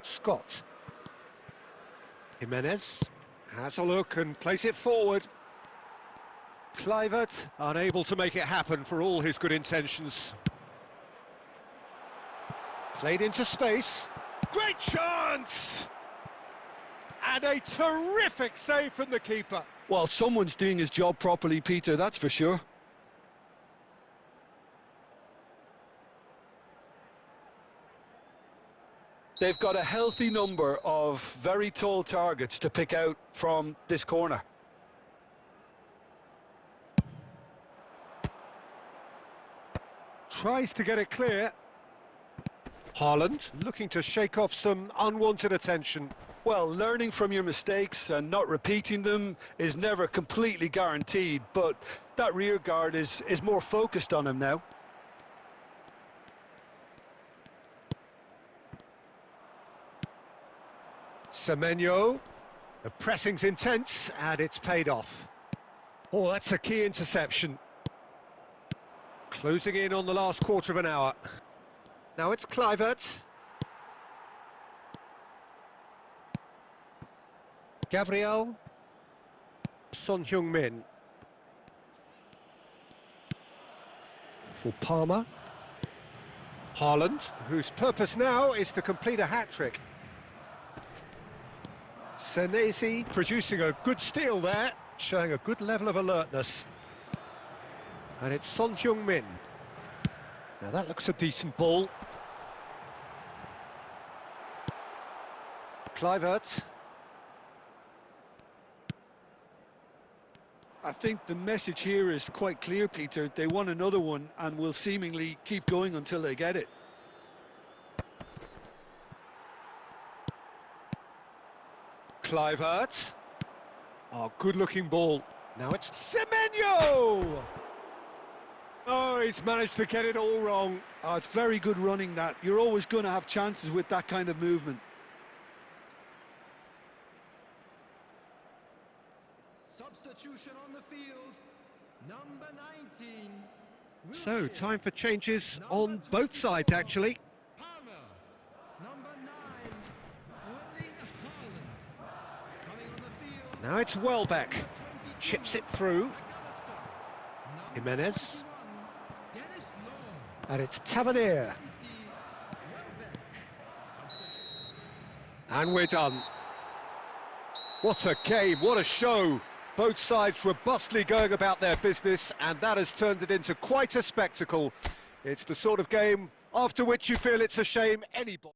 Scott. Jimenez has a look and plays it forward. Kluivert unable to make it happen for all his good intentions. Played into space. Great chance! And a terrific save from the keeper. Well, someone's doing his job properly, Peter, that's for sure. They've got a healthy number of very tall targets to pick out from this corner. Tries to get it clear. Haaland looking to shake off some unwanted attention. Well, learning from your mistakes and not repeating them is never completely guaranteed, but that rear guard is more focused on him now. Semenyo. The pressing's intense and it's paid off. Oh, that's a key interception. Closing in on the last quarter of an hour. Now it's Kluivert. Gabriel. Son Heung-min. For Palmer. Haaland, whose purpose now is to complete a hat-trick. Senesi producing a good steal there, showing a good level of alertness. And it's Son Heung-min. Now that looks a decent ball. Kluivert. I think the message here is quite clear, Peter. They want another one and will seemingly keep going until they get it. Kluivert. Oh, good-looking ball. Now it's Semenyo! Oh, he's managed to get it all wrong. Oh, it's very good running, that. You're always going to have chances with that kind of movement. Substitution on the field, number 19. So, time for changes on both sides, actually. Palmer, number 9, Erling Haaland. Coming on the field, Now it's Welbeck. Chips it through. Number Jimenez. 21, Dennis Law. And it's Tavernier. 20, Welbeck. And we're done. What a game, what a show. Both sides robustly going about their business, and that has turned it into quite a spectacle. It's the sort of game after which you feel it's a shame anybody...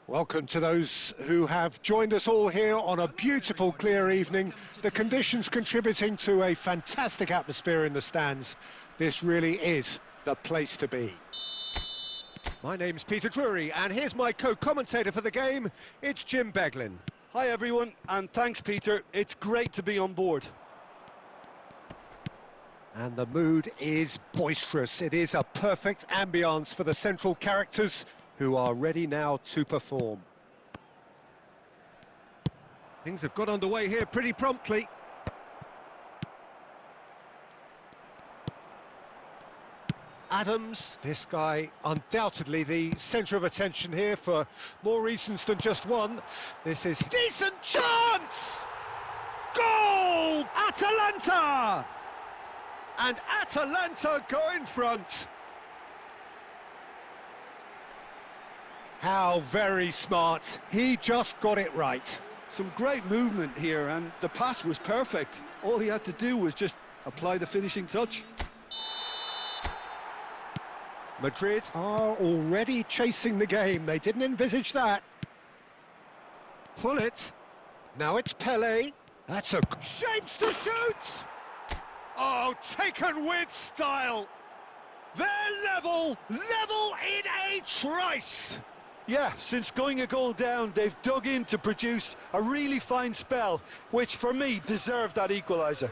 Welcome to those who have joined us all here on a beautiful, clear evening. The conditions contributing to a fantastic atmosphere in the stands. This really is the place to be. My name's Peter Drury, and here's my co-commentator for the game. It's Jim Beglin. Hi, everyone, and thanks, Peter. It's great to be on board. And the mood is boisterous. It is a perfect ambience for the central characters, who are ready now to perform. Things have got underway here pretty promptly. Adams, this guy undoubtedly the centre of attention here for more reasons than just one. This is decent chance! Goal! Atalanta! And Atalanta go in front. How very smart. He just got it right. Some great movement here, and the pass was perfect. All he had to do was just apply the finishing touch. Madrid are already chasing the game. They didn't envisage that. Pull it. Now it's Pele. That's a... Shapes to shoot! Oh, taken with style. They're level in a trice. Yeah, since going a goal down, they've dug in to produce a really fine spell, which for me deserved that equaliser.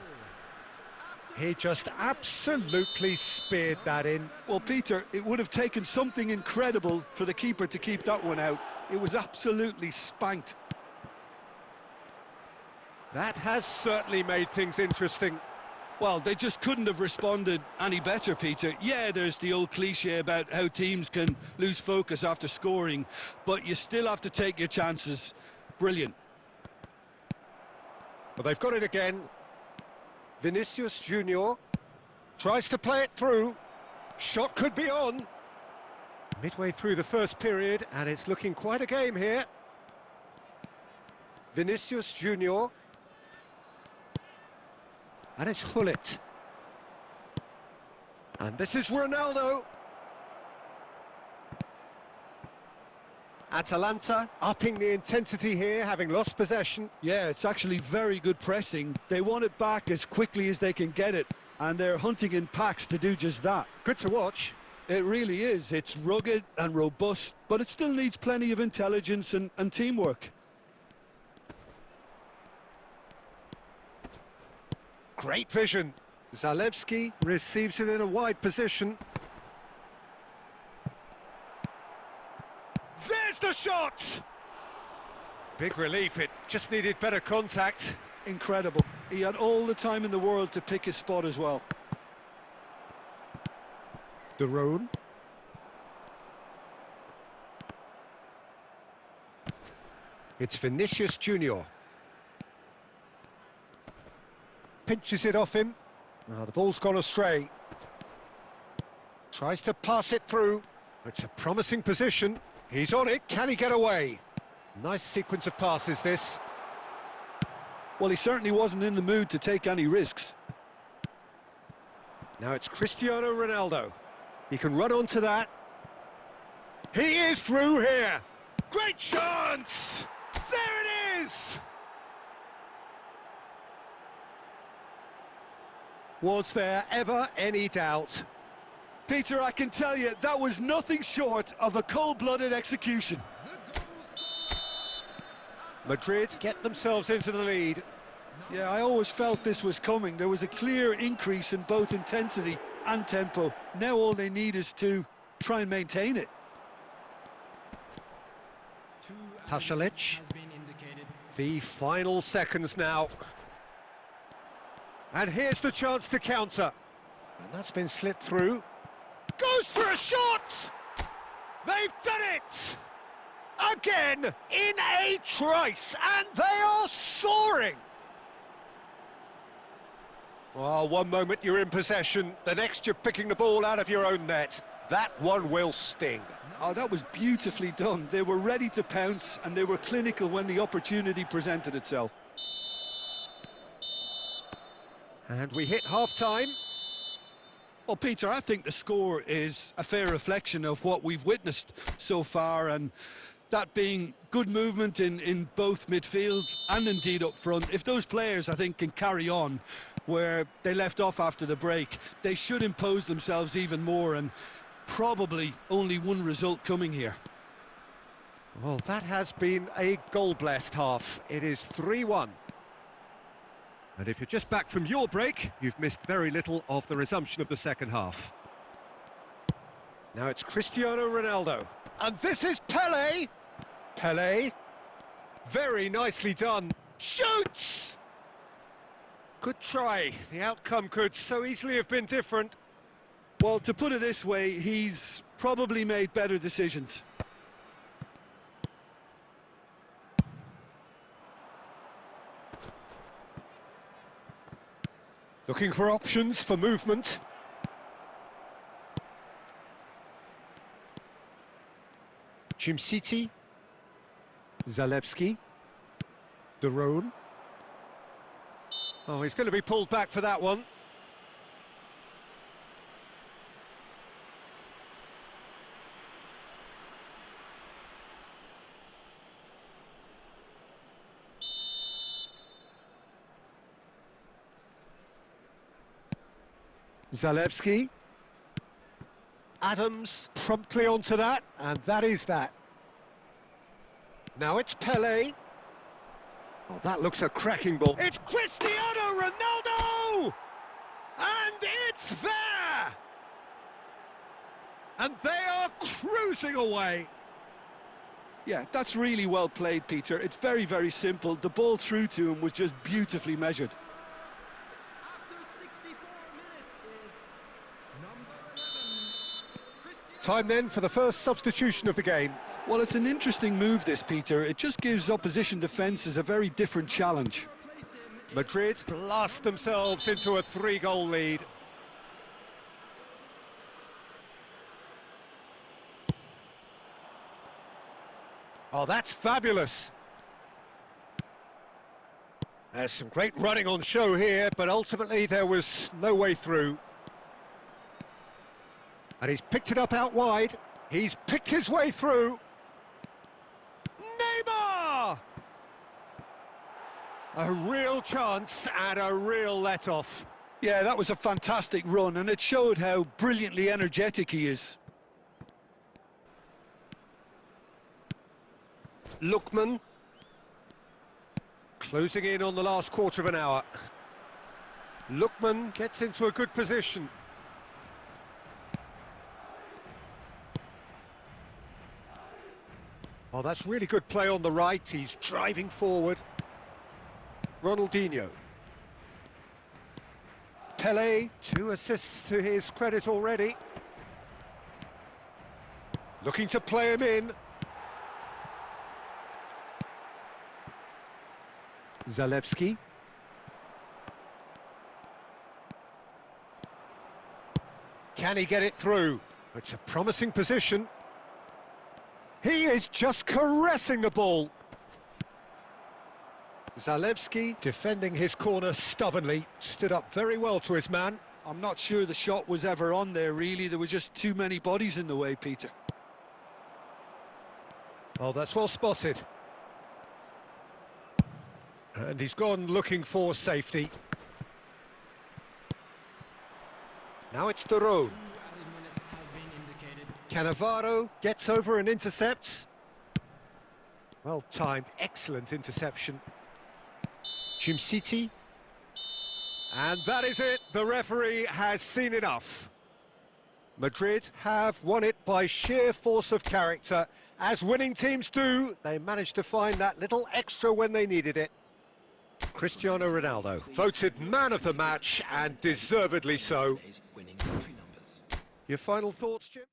He just absolutely speared that in. Well, Peter, it would have taken something incredible for the keeper to keep that one out. It was absolutely spanked. That has certainly made things interesting. Well, they just couldn't have responded any better, Peter. Yeah, there's the old cliche about how teams can lose focus after scoring, but you still have to take your chances. Brilliant. Well, they've got it again. Vinicius Junior tries to play it through. Shot could be on. Midway through the first period, and it's looking quite a game here. Vinicius Junior. And it's Hullet. And this is Ronaldo. Atalanta upping the intensity here, having lost possession. Yeah, it's actually very good pressing. They want it back as quickly as they can get it, and they're hunting in packs to do just that. Good to watch. It really is. It's rugged and robust, but it still needs plenty of intelligence and teamwork. Great vision. Zalewski receives it in a wide position. There's the shot! Big relief, it just needed better contact. Incredible. He had all the time in the world to pick his spot as well. De Roon. It's Vinicius Junior. Pinches it off him. Now the ball's gone astray. Tries to pass it through. It's a promising position. He's on it. Can he get away? Nice sequence of passes, this. Well, he certainly wasn't in the mood to take any risks. Now it's Cristiano Ronaldo. He can run onto that. He is through here. Great chance! There it is! Was there ever any doubt? Peter, I can tell you, that was nothing short of a cold-blooded execution. Madrid get themselves into the lead. Yeah, I always felt this was coming. There was a clear increase in both intensity and tempo. Now all they need is to try and maintain it. Pasalic. The final seconds now. And here's the chance to counter. And that's been slipped through. Goes for a shot! They've done it! Again, in a trice, and they are soaring! Well, one moment you're in possession, the next you're picking the ball out of your own net. That one will sting. Oh, that was beautifully done. They were ready to pounce, and they were clinical when the opportunity presented itself. And we hit half-time. Well, Peter, I think the score is a fair reflection of what we've witnessed so far, and that being good movement in both midfield and indeed up front. If those players, I think, can carry on where they left off after the break, they should impose themselves even more, and probably only one result coming here. Well, that has been a goal-blessed half. It is 3-1. And if you're just back from your break, you've missed very little of the resumption of the second half. Now it's Cristiano Ronaldo. And this is Pele. Pele. Very nicely done. Shoots! Good try. The outcome could so easily have been different. Well, to put it this way, he's probably made better decisions. Looking for options for movement. Chimsiti. Zalewski. De Roon. Oh, he's going to be pulled back for that one. Zalewski. Adams promptly onto that, and that is that. Now it's Pele. Oh, that looks a cracking ball. It's Cristiano Ronaldo! And it's there! And they are cruising away. Yeah, that's really well played, Peter. It's very, very simple. The ball through to him was just beautifully measured. After 64 minutes is number 11, Cristiano. Time then for the first substitution of the game. Well, it's an interesting move, this, Peter. It just gives opposition defences a very different challenge. Replace him. Madrid blast themselves into a 3-goal lead. Oh, that's fabulous. There's some great running on show here, but ultimately there was no way through. And he's picked it up out wide. He's picked his way through. Neymar! A real chance and a real let-off. Yeah, that was a fantastic run, and it showed how brilliantly energetic he is. Lookman. Closing in on the last quarter of an hour. Lookman gets into a good position. Oh, that's really good play on the right. He's driving forward. Ronaldinho. Pele, 2 assists to his credit already. Looking to play him in. Zalewski. Can he get it through? It's a promising position. He is just caressing the ball. Zalewski defending his corner stubbornly, stood up very well to his man. I'm not sure the shot was ever on there, really. There were just too many bodies in the way, Peter. Oh, that's well spotted. And he's gone looking for safety. Now it's the road. 2 added minutes has been indicated. Cannavaro gets over and intercepts. Well timed, excellent interception. City. And that is it, the referee has seen enough. Madrid have won it by sheer force of character. As winning teams do, they managed to find that little extra when they needed it. Cristiano Ronaldo, voted man of the match, and deservedly so. Your final thoughts, Jim?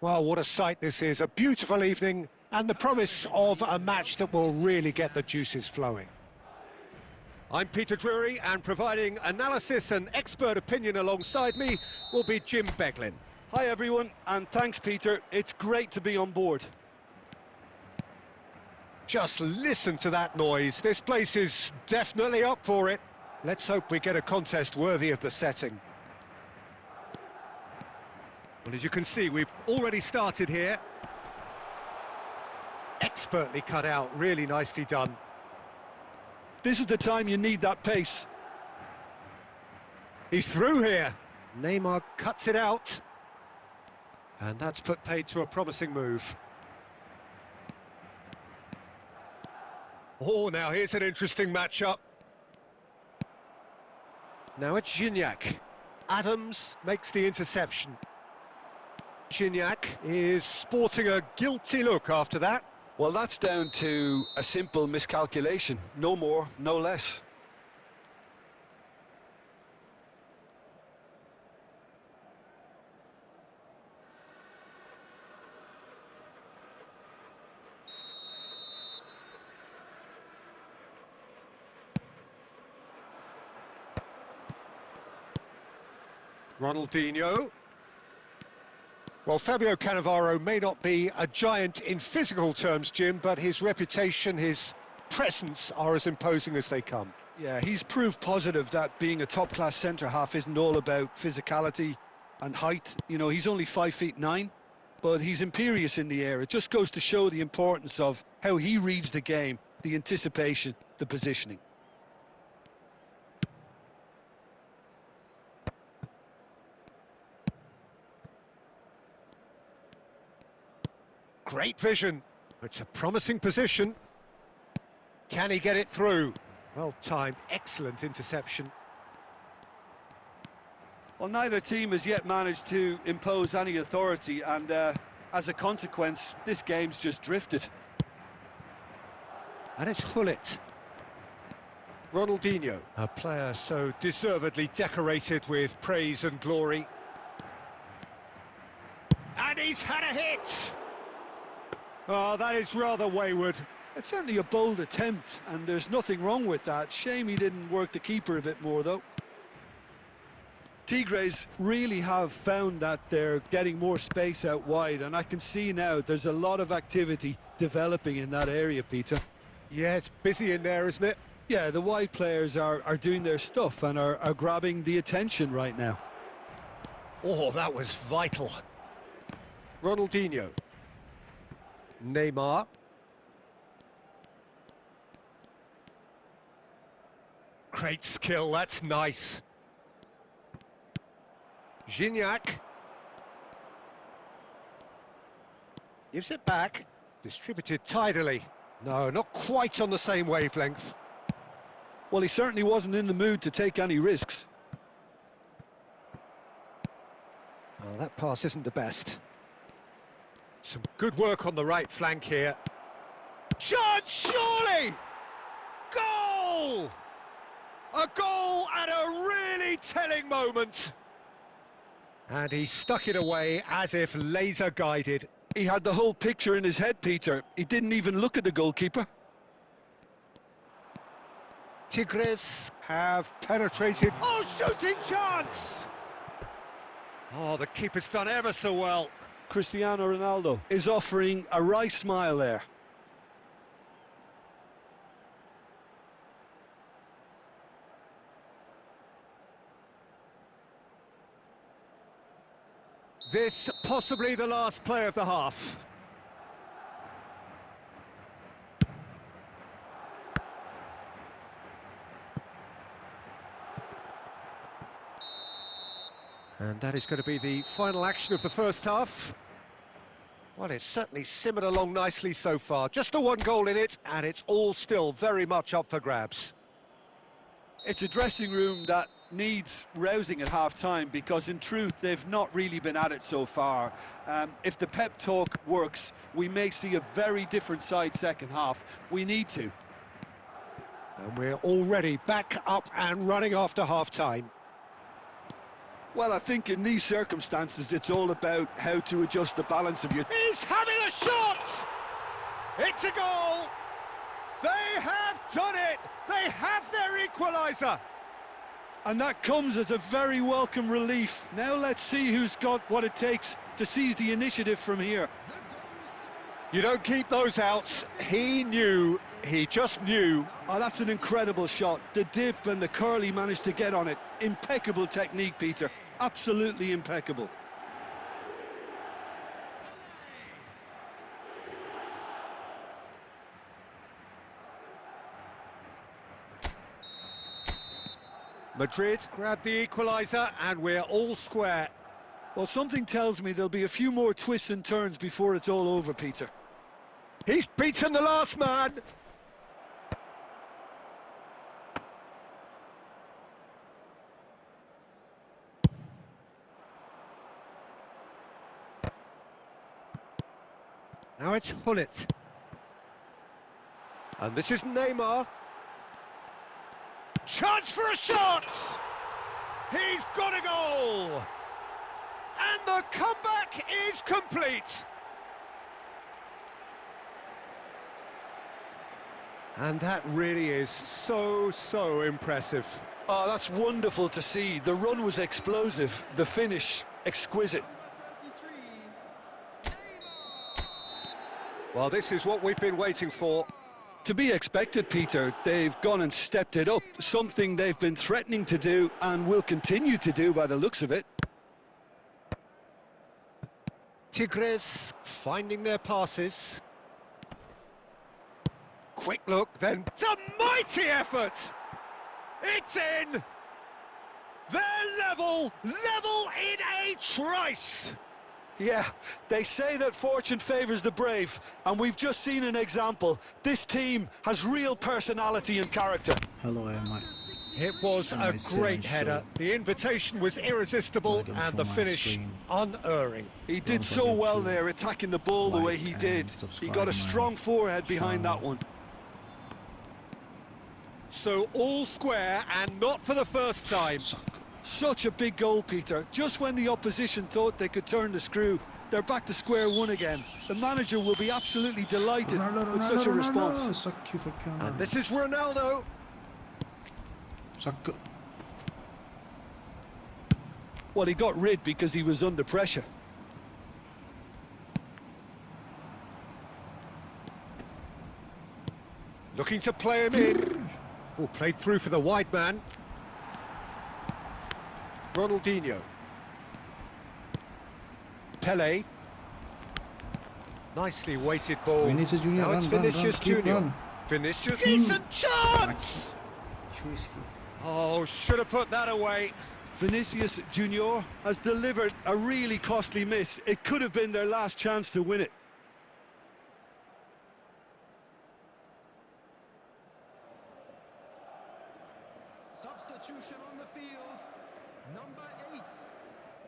Well, what a sight this is, a beautiful evening and the promise of a match that will really get the juices flowing. I'm Peter Drury, and providing analysis and expert opinion alongside me will be Jim Beglin. Hi, everyone, and thanks, Peter. It's great to be on board. Just listen to that noise, this place is definitely up for it. Let's hope we get a contest worthy of the setting. Well, as you can see, we've already started here. Expertly cut out, really nicely done. This is the time you need that pace. He's through here. Neymar cuts it out. And that's put paid to a promising move. Oh, now here's an interesting matchup. Now it's Gignac. Adams makes the interception. Gignac is sporting a guilty look after that. Well, that's down to a simple miscalculation. No more, no less. Ronaldinho. Well, Fabio Cannavaro may not be a giant in physical terms, Jim, but his reputation, his presence are as imposing as they come. Yeah, he's proof positive that being a top-class centre-half isn't all about physicality and height. You know, he's only 5'9", but he's imperious in the air. It just goes to show the importance of how he reads the game, the anticipation, the positioning. Great vision. It's a promising position. Can he get it through? Well timed, excellent interception. Well, neither team has yet managed to impose any authority, and as a consequence, this game's just drifted. And it's Hullet. Ronaldinho, a player so deservedly decorated with praise and glory. And he's had a hit! Oh, that is rather wayward. It's certainly a bold attempt, and there's nothing wrong with that. Shame he didn't work the keeper a bit more, though. Tigres really have found that they're getting more space out wide, and I can see now there's a lot of activity developing in that area, Peter. Yeah, it's busy in there, isn't it? Yeah, the wide players are doing their stuff and are grabbing the attention right now. Oh, that was vital. Ronaldinho. Neymar. Great skill, that's nice. Gignac. Gives it back. Distributed tidily. No, not quite on the same wavelength. Well, he certainly wasn't in the mood to take any risks. Oh, that pass isn't the best. Some good work on the right flank here. Chance, surely! Goal! A goal at a really telling moment. And he stuck it away as if laser guided. He had the whole picture in his head, Peter. He didn't even look at the goalkeeper. Tigres have penetrated. Oh, shooting chance! Oh, the keeper's done ever so well. Cristiano Ronaldo is offering a wry smile there. This possibly the last play of the half. And that is going to be the final action of the first half. Well, it's certainly simmered along nicely so far. Just the one goal in it, and it's all still very much up for grabs. It's a dressing room that needs rousing at half-time, because in truth they've not really been at it so far. If the pep talk works, we may see a very different side second half. We need to. And we're already back up and running after half-time. Well, I think in these circumstances it's all about how to adjust the balance of your... He's having a shot! It's a goal! They have done it! They have their equaliser! And that comes as a very welcome relief. Now let's see who's got what it takes to seize the initiative from here. You don't keep those outs. He knew, he just knew. Oh, that's an incredible shot. The dip and the curl he managed to get on it. Impeccable technique, Peter. Absolutely impeccable. Madrid grabbed the equaliser and we're all square. Well, something tells me there'll be a few more twists and turns before it's all over, Peter. He's beaten the last man. Now it's Hullet. And this is Neymar. Chance for a shot! He's got a goal! And the comeback is complete! And that really is so impressive. Oh, that's wonderful to see. The run was explosive, the finish exquisite. Well, this is what we've been waiting for. To be expected, Peter. They've gone and stepped it up, something they've been threatening to do and will continue to do by the looks of it. Tigres finding their passes. Quick look, then it's a mighty effort! It's in! They're level in a trice! Yeah, they say that fortune favours the brave, and we've just seen an example. This team has real personality and character. Hello, Emma. It was a great header. The invitation was irresistible and the finish unerring. He did so well there, attacking the ball the way he did. He got a strong forehead behind that one. So all square, and not for the first time. Such a big goal, Peter. Just when the opposition thought they could turn the screw, they're back to square one again. The manager will be absolutely delighted with such a response. And this is Ronaldo. Well, he got rid because he was under pressure. Looking to play him in. Oh, played through for the wide man. Ronaldinho. Pele. Nicely weighted ball. Vinicius Junior, now it's Vinicius Junior. Vinicius, decent chance! Oh, should have put that away. Vinicius Junior has delivered a really costly miss. It could have been their last chance to win it. Substitution on the field. Number 8.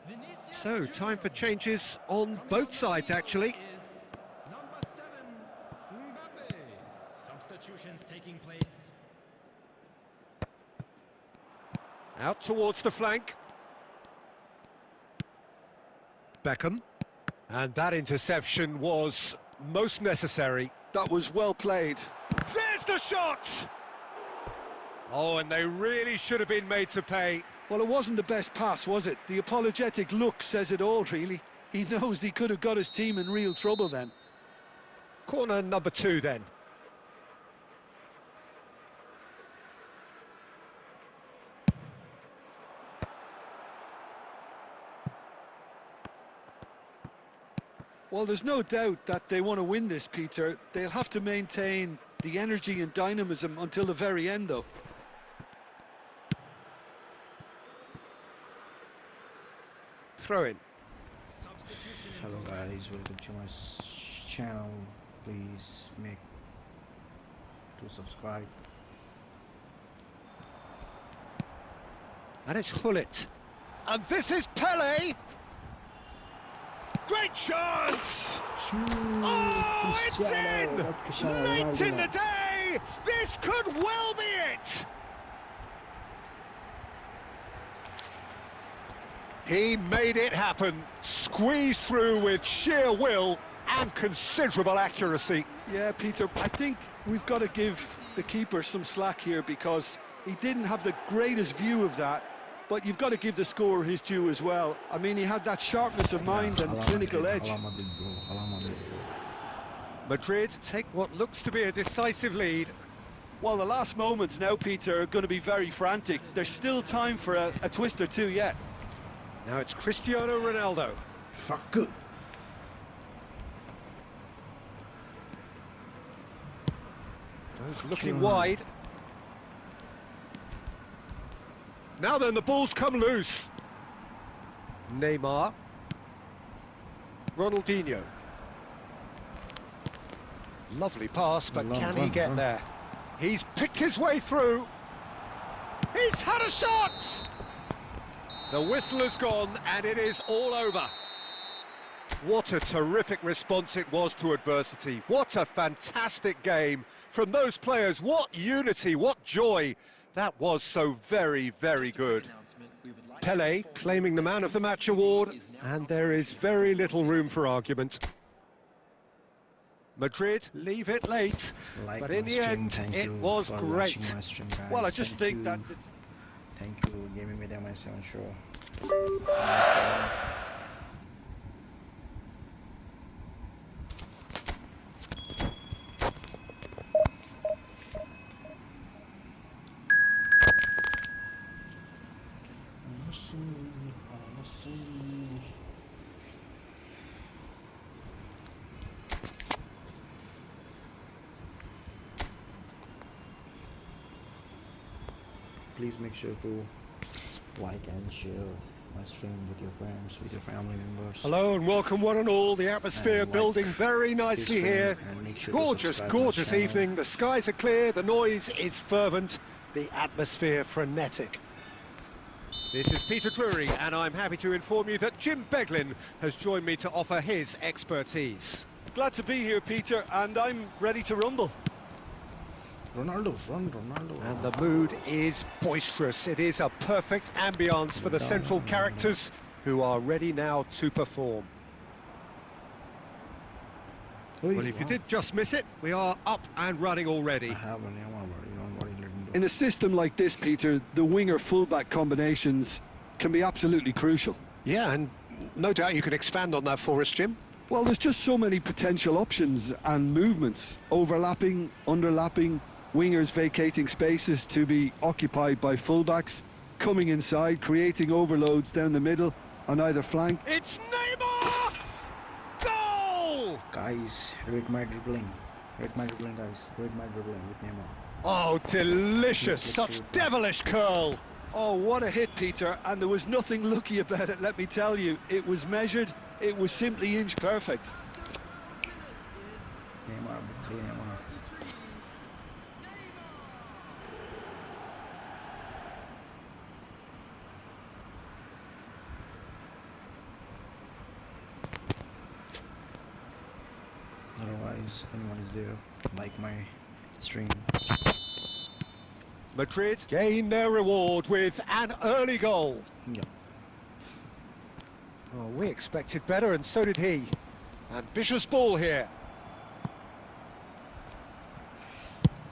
Vinicius So, time for changes on both sides, actually. is number 7, Mbappe. Substitutions taking place. Out towards the flank. Beckham. And that interception was most necessary. That was well played. There's the shot! Oh, and they really should have been made to pay. Well, it wasn't the best pass, was it? The apologetic look says it all, really. He knows he could have got his team in real trouble then. Corner number 2 then. Well, there's no doubt that they want to win this, Peter. They'll have to maintain the energy and dynamism until the very end, though. Throw in. Hello guys, welcome to my channel. Please make to subscribe. And it's Hullet. And this is Pele! Great chance! Oh, it's in! Late in the day! This could well be it! He made it happen, squeezed through with sheer will and considerable accuracy. Yeah, Peter, I think we've got to give the keeper some slack here because he didn't have the greatest view of that, but you've got to give the scorer his due as well. I mean, he had that sharpness of mind and clinical edge. Madrid take what looks to be a decisive lead. Well, the last moments now, Peter, are going to be very frantic. There's still time for a twist or two yet. Now it's Cristiano Ronaldo. Fuck good. Goes looking wide. Now then, the ball's come loose. Neymar. Ronaldinho. Lovely pass, but can he get there? He's picked his way through. He's had a shot! The whistle has gone, and it is all over. What a terrific response it was to adversity. What a fantastic game from those players. What unity, what joy. That was so very, very good. Pele claiming the Man of the Match award, and there is very little room for argument. Madrid leave it late, but in the end, it was great. Well, I just think that... Thank you, Gaming Media My 7 Show. Please make sure to like and share my stream with your friends, with your family members. Hello and welcome one and all. The atmosphere And building like very nicely this here. and make sure to Gorgeous, subscribe my gorgeous channel. evening. The skies are clear, the noise is fervent, the atmosphere frenetic. This is Peter Drury, and I'm happy to inform you that Jim Beglin has joined me to offer his expertise. Glad to be here, Peter, and I'm ready to rumble. Ronaldo, front Ronaldo. And the mood is boisterous. It is a perfect ambience for the central characters who are ready now to perform. Well, if you did just miss it, we are up and running already. In a system like this, Peter, the winger-fullback combinations can be absolutely crucial. Yeah, and no doubt you can expand on that for us, Jim. Well, there's just so many potential options and movements, overlapping, underlapping, wingers vacating spaces to be occupied by fullbacks, coming inside, creating overloads down the middle on either flank. It's Neymar! Goal! Guys, rate my dribbling. Rate my dribbling, guys. Rate my dribbling with Neymar. Oh, delicious! Such devilish curl! Oh, what a hit, Peter, and there was nothing lucky about it, let me tell you. It was measured, it was simply inch perfect. Neymar, Neymar. Otherwise, anyone is there, like my stream. Madrid gain their reward with an early goal. Yeah. Oh, we expected better, and so did he. Ambitious ball here.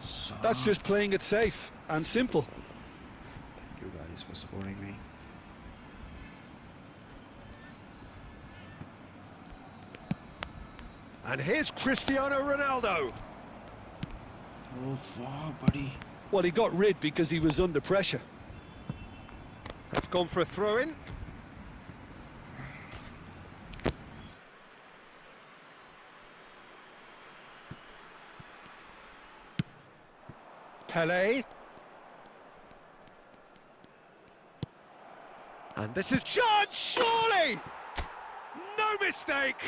So, That's just playing it safe and simple. thank you guys for supporting me. And here's Cristiano Ronaldo. Oh fuck, buddy. Well, he got rid because he was under pressure. Have gone for a throw-in. Pelé. And this is Judge, surely! No mistake!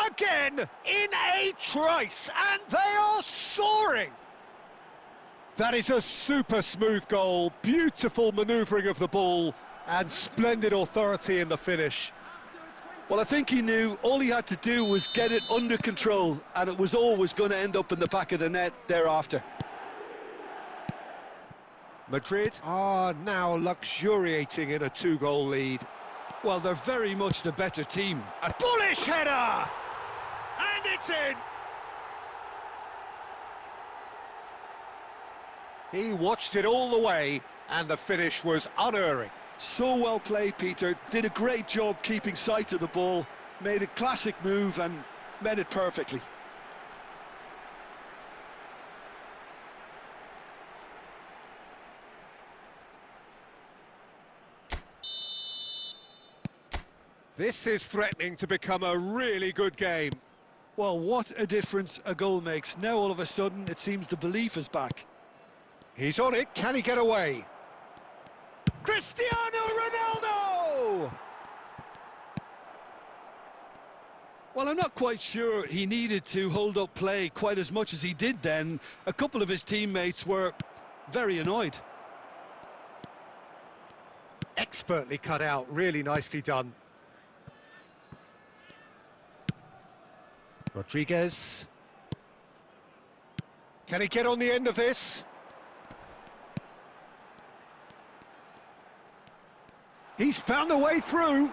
Again, in a trice, and they are soaring! That is a super smooth goal, beautiful manoeuvring of the ball, and splendid authority in the finish. Well, I think he knew all he had to do was get it under control, and it was always going to end up in the back of the net thereafter. Madrid are now luxuriating in a two-goal lead. Well, they're very much the better team. A bullish header! And it's in! He watched it all the way, and the finish was unerring. So well played, Peter. Did a great job keeping sight of the ball, made a classic move and met it perfectly. This is threatening to become a really good game. Well, what a difference a goal makes. Now, all of a sudden, it seems the belief is back. He's on it, can he get away? Cristiano Ronaldo! Well, I'm not quite sure he needed to hold up play quite as much as he did then. A couple of his teammates were very annoyed. Expertly cut out, really nicely done. Rodriguez. Can he get on the end of this? He's found a way through.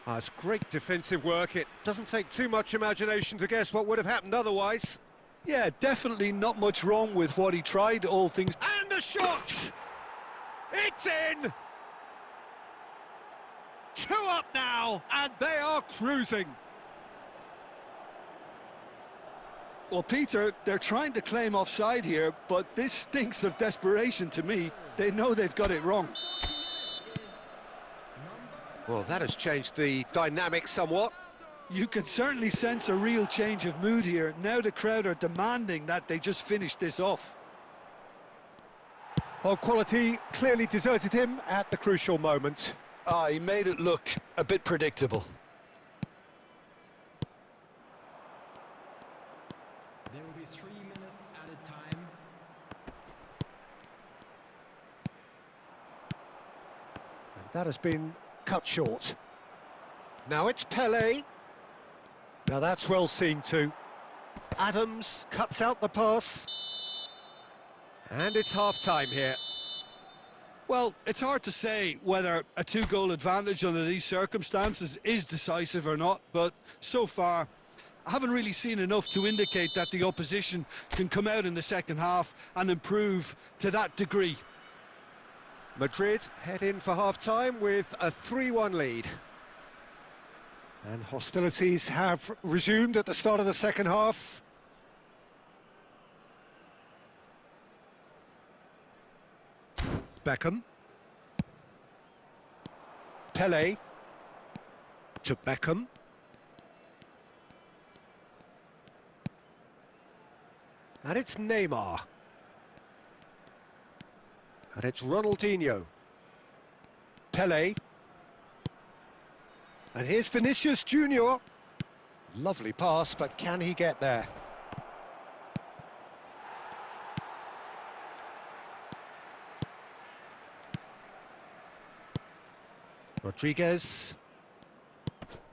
It's great defensive work. It doesn't take too much imagination to guess what would have happened otherwise. Yeah, definitely not much wrong with what he tried, all things... And a shot! It's in! 2 up now, and they are cruising. Well, Peter, they're trying to claim offside here, but this stinks of desperation to me. They know they've got it wrong. Well, that has changed the dynamic somewhat. You can certainly sense a real change of mood here. Now the crowd are demanding that they just finish this off. Well, quality clearly deserted him at the crucial moment. Ah, he made it look a bit predictable. There will be 3 minutes added time. And that has been cut short. Now it's Pelé. Now that's well seen too. Adams cuts out the pass. And it's half-time here. Well, it's hard to say whether a 2-goal advantage under these circumstances is decisive or not, but so far I haven't really seen enough to indicate that the opposition can come out in the second half and improve to that degree. Madrid head in for half-time with a 3-1 lead. And hostilities have resumed at the start of the second half. Beckham. Pelé. To Beckham. And it's Neymar. And it's Ronaldinho. Pelé. And here's Vinicius Junior. Lovely pass, but can he get there? Rodriguez.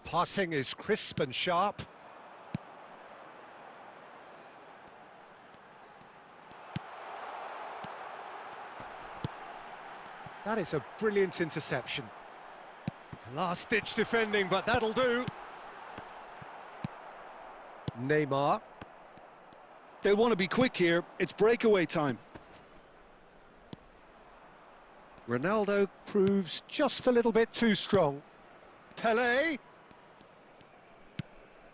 Passing is crisp and sharp. That is a brilliant interception. Last-ditch defending, but that'll do. Neymar. They'll want to be quick here. It's breakaway time. Ronaldo proves just a little bit too strong. Pelé.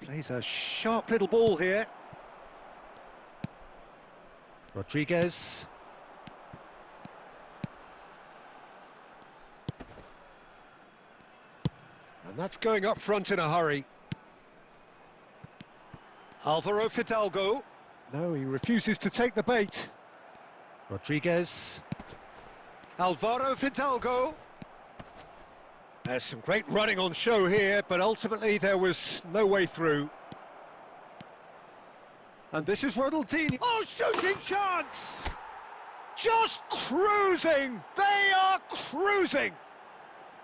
Plays a sharp little ball here. Rodriguez. And that's going up front in a hurry. Alvaro Fidalgo. No, he refuses to take the bait. Rodriguez. Alvaro Fidalgo. There's some great running on show here, but ultimately there was no way through. And this is Ronaldinho. Oh, shooting chance! Just cruising! They are cruising!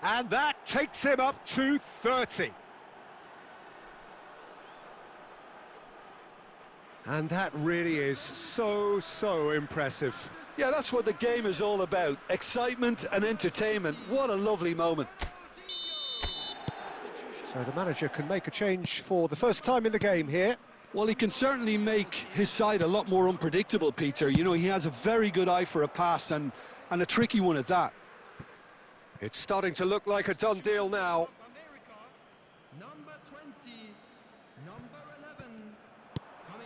And that takes him up to 30. And that really is so impressive. Yeah, that's what the game is all about. Excitement and entertainment. What a lovely moment. So the manager can make a change for the first time in the game here. Well, he can certainly make his side a lot more unpredictable, Peter. You know, he has a very good eye for a pass and a tricky one at that. It's starting to look like a done deal now. Number 20, number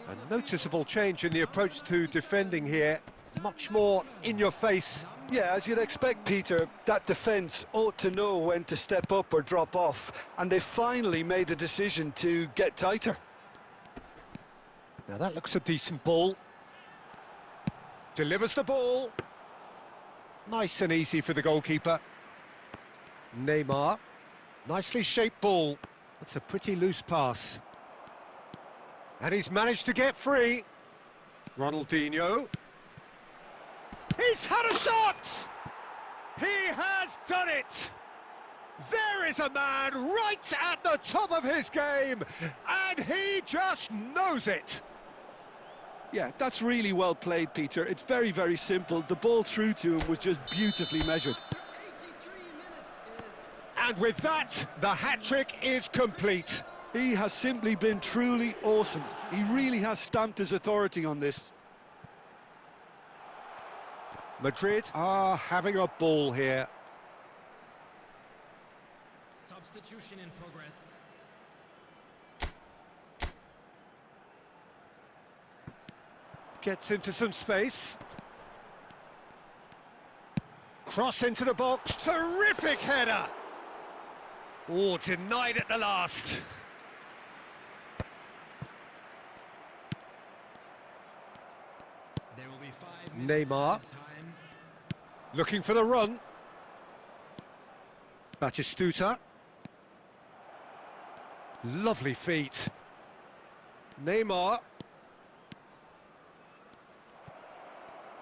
11. A noticeable change in the approach to defending here. Much more in your face. Yeah, as you'd expect, Peter, that defence ought to know when to step up or drop off, and they finally made a decision to get tighter. Now that looks a decent ball. Delivers the ball. Nice and easy for the goalkeeper. Neymar. Nicely shaped ball. That's a pretty loose pass. And he's managed to get free. Ronaldinho. He's had a shot! He has done it! There is a man right at the top of his game, and he just knows it. Yeah, that's really well played, Peter. It's very simple. The ball through to him was just beautifully measured. 83 minutes is... And with that, the hat-trick is complete. He has simply been truly awesome. He really has stamped his authority on this. Madrid are having a ball here. Substitution in progress. Gets into some space. Cross into the box. Terrific header. Oh, denied at the last. There will be 5 minutes Neymar. of time. Looking for the run. Batistuta. Lovely feet. Neymar.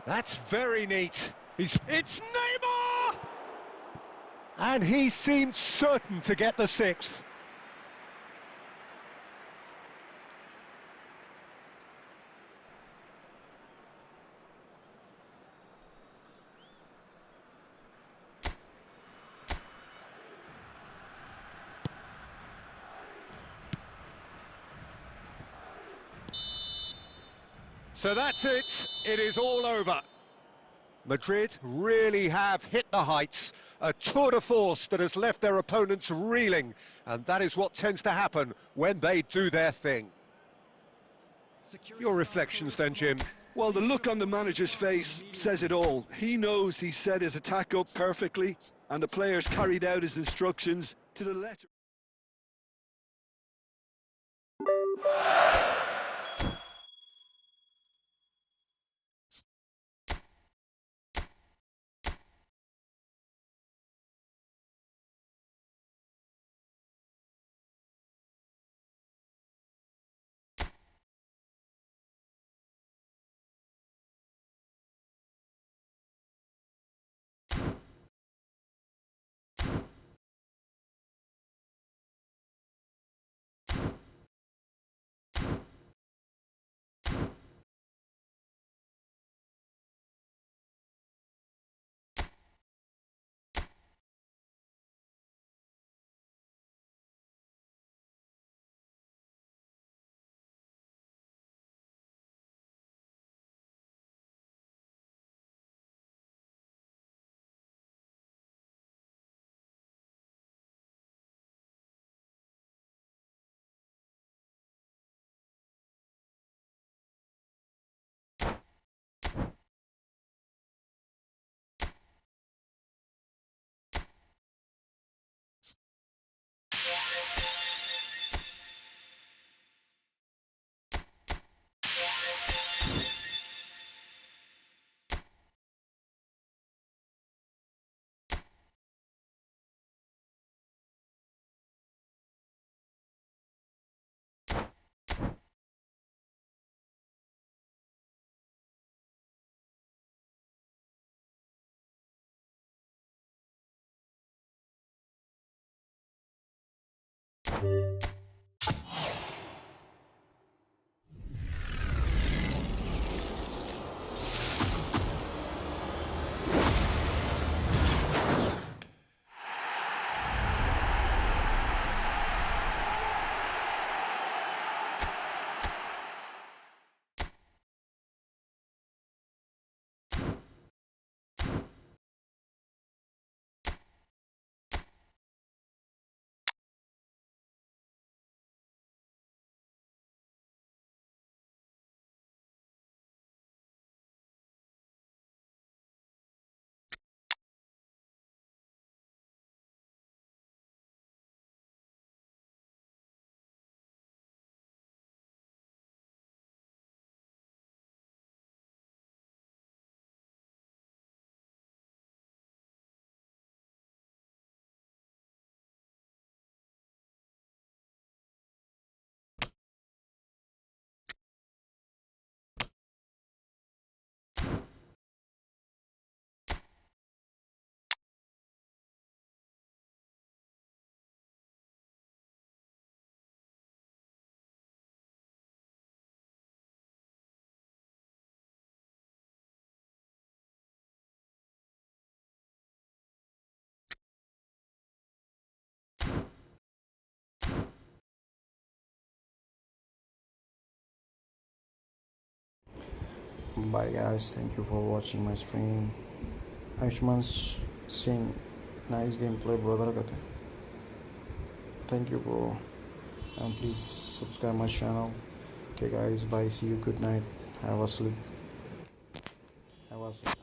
That's very neat. It's Neymar! And he seemed certain to get the sixth. So that's it. It is all over. Madrid really have hit the heights, a tour de force that has left their opponents reeling, and that is what tends to happen when they do their thing. Your reflections then, Jim? Well, the look on the manager's face says it all. He knows he set his attack up perfectly, and the players carried out his instructions to the letter. Bye guys, thank you for watching my stream. Ayushman's saying nice gameplay brother kate. Thank you bro, and please subscribe my channel. Okay guys, bye, see you, good night, have a sleep, have a sleep.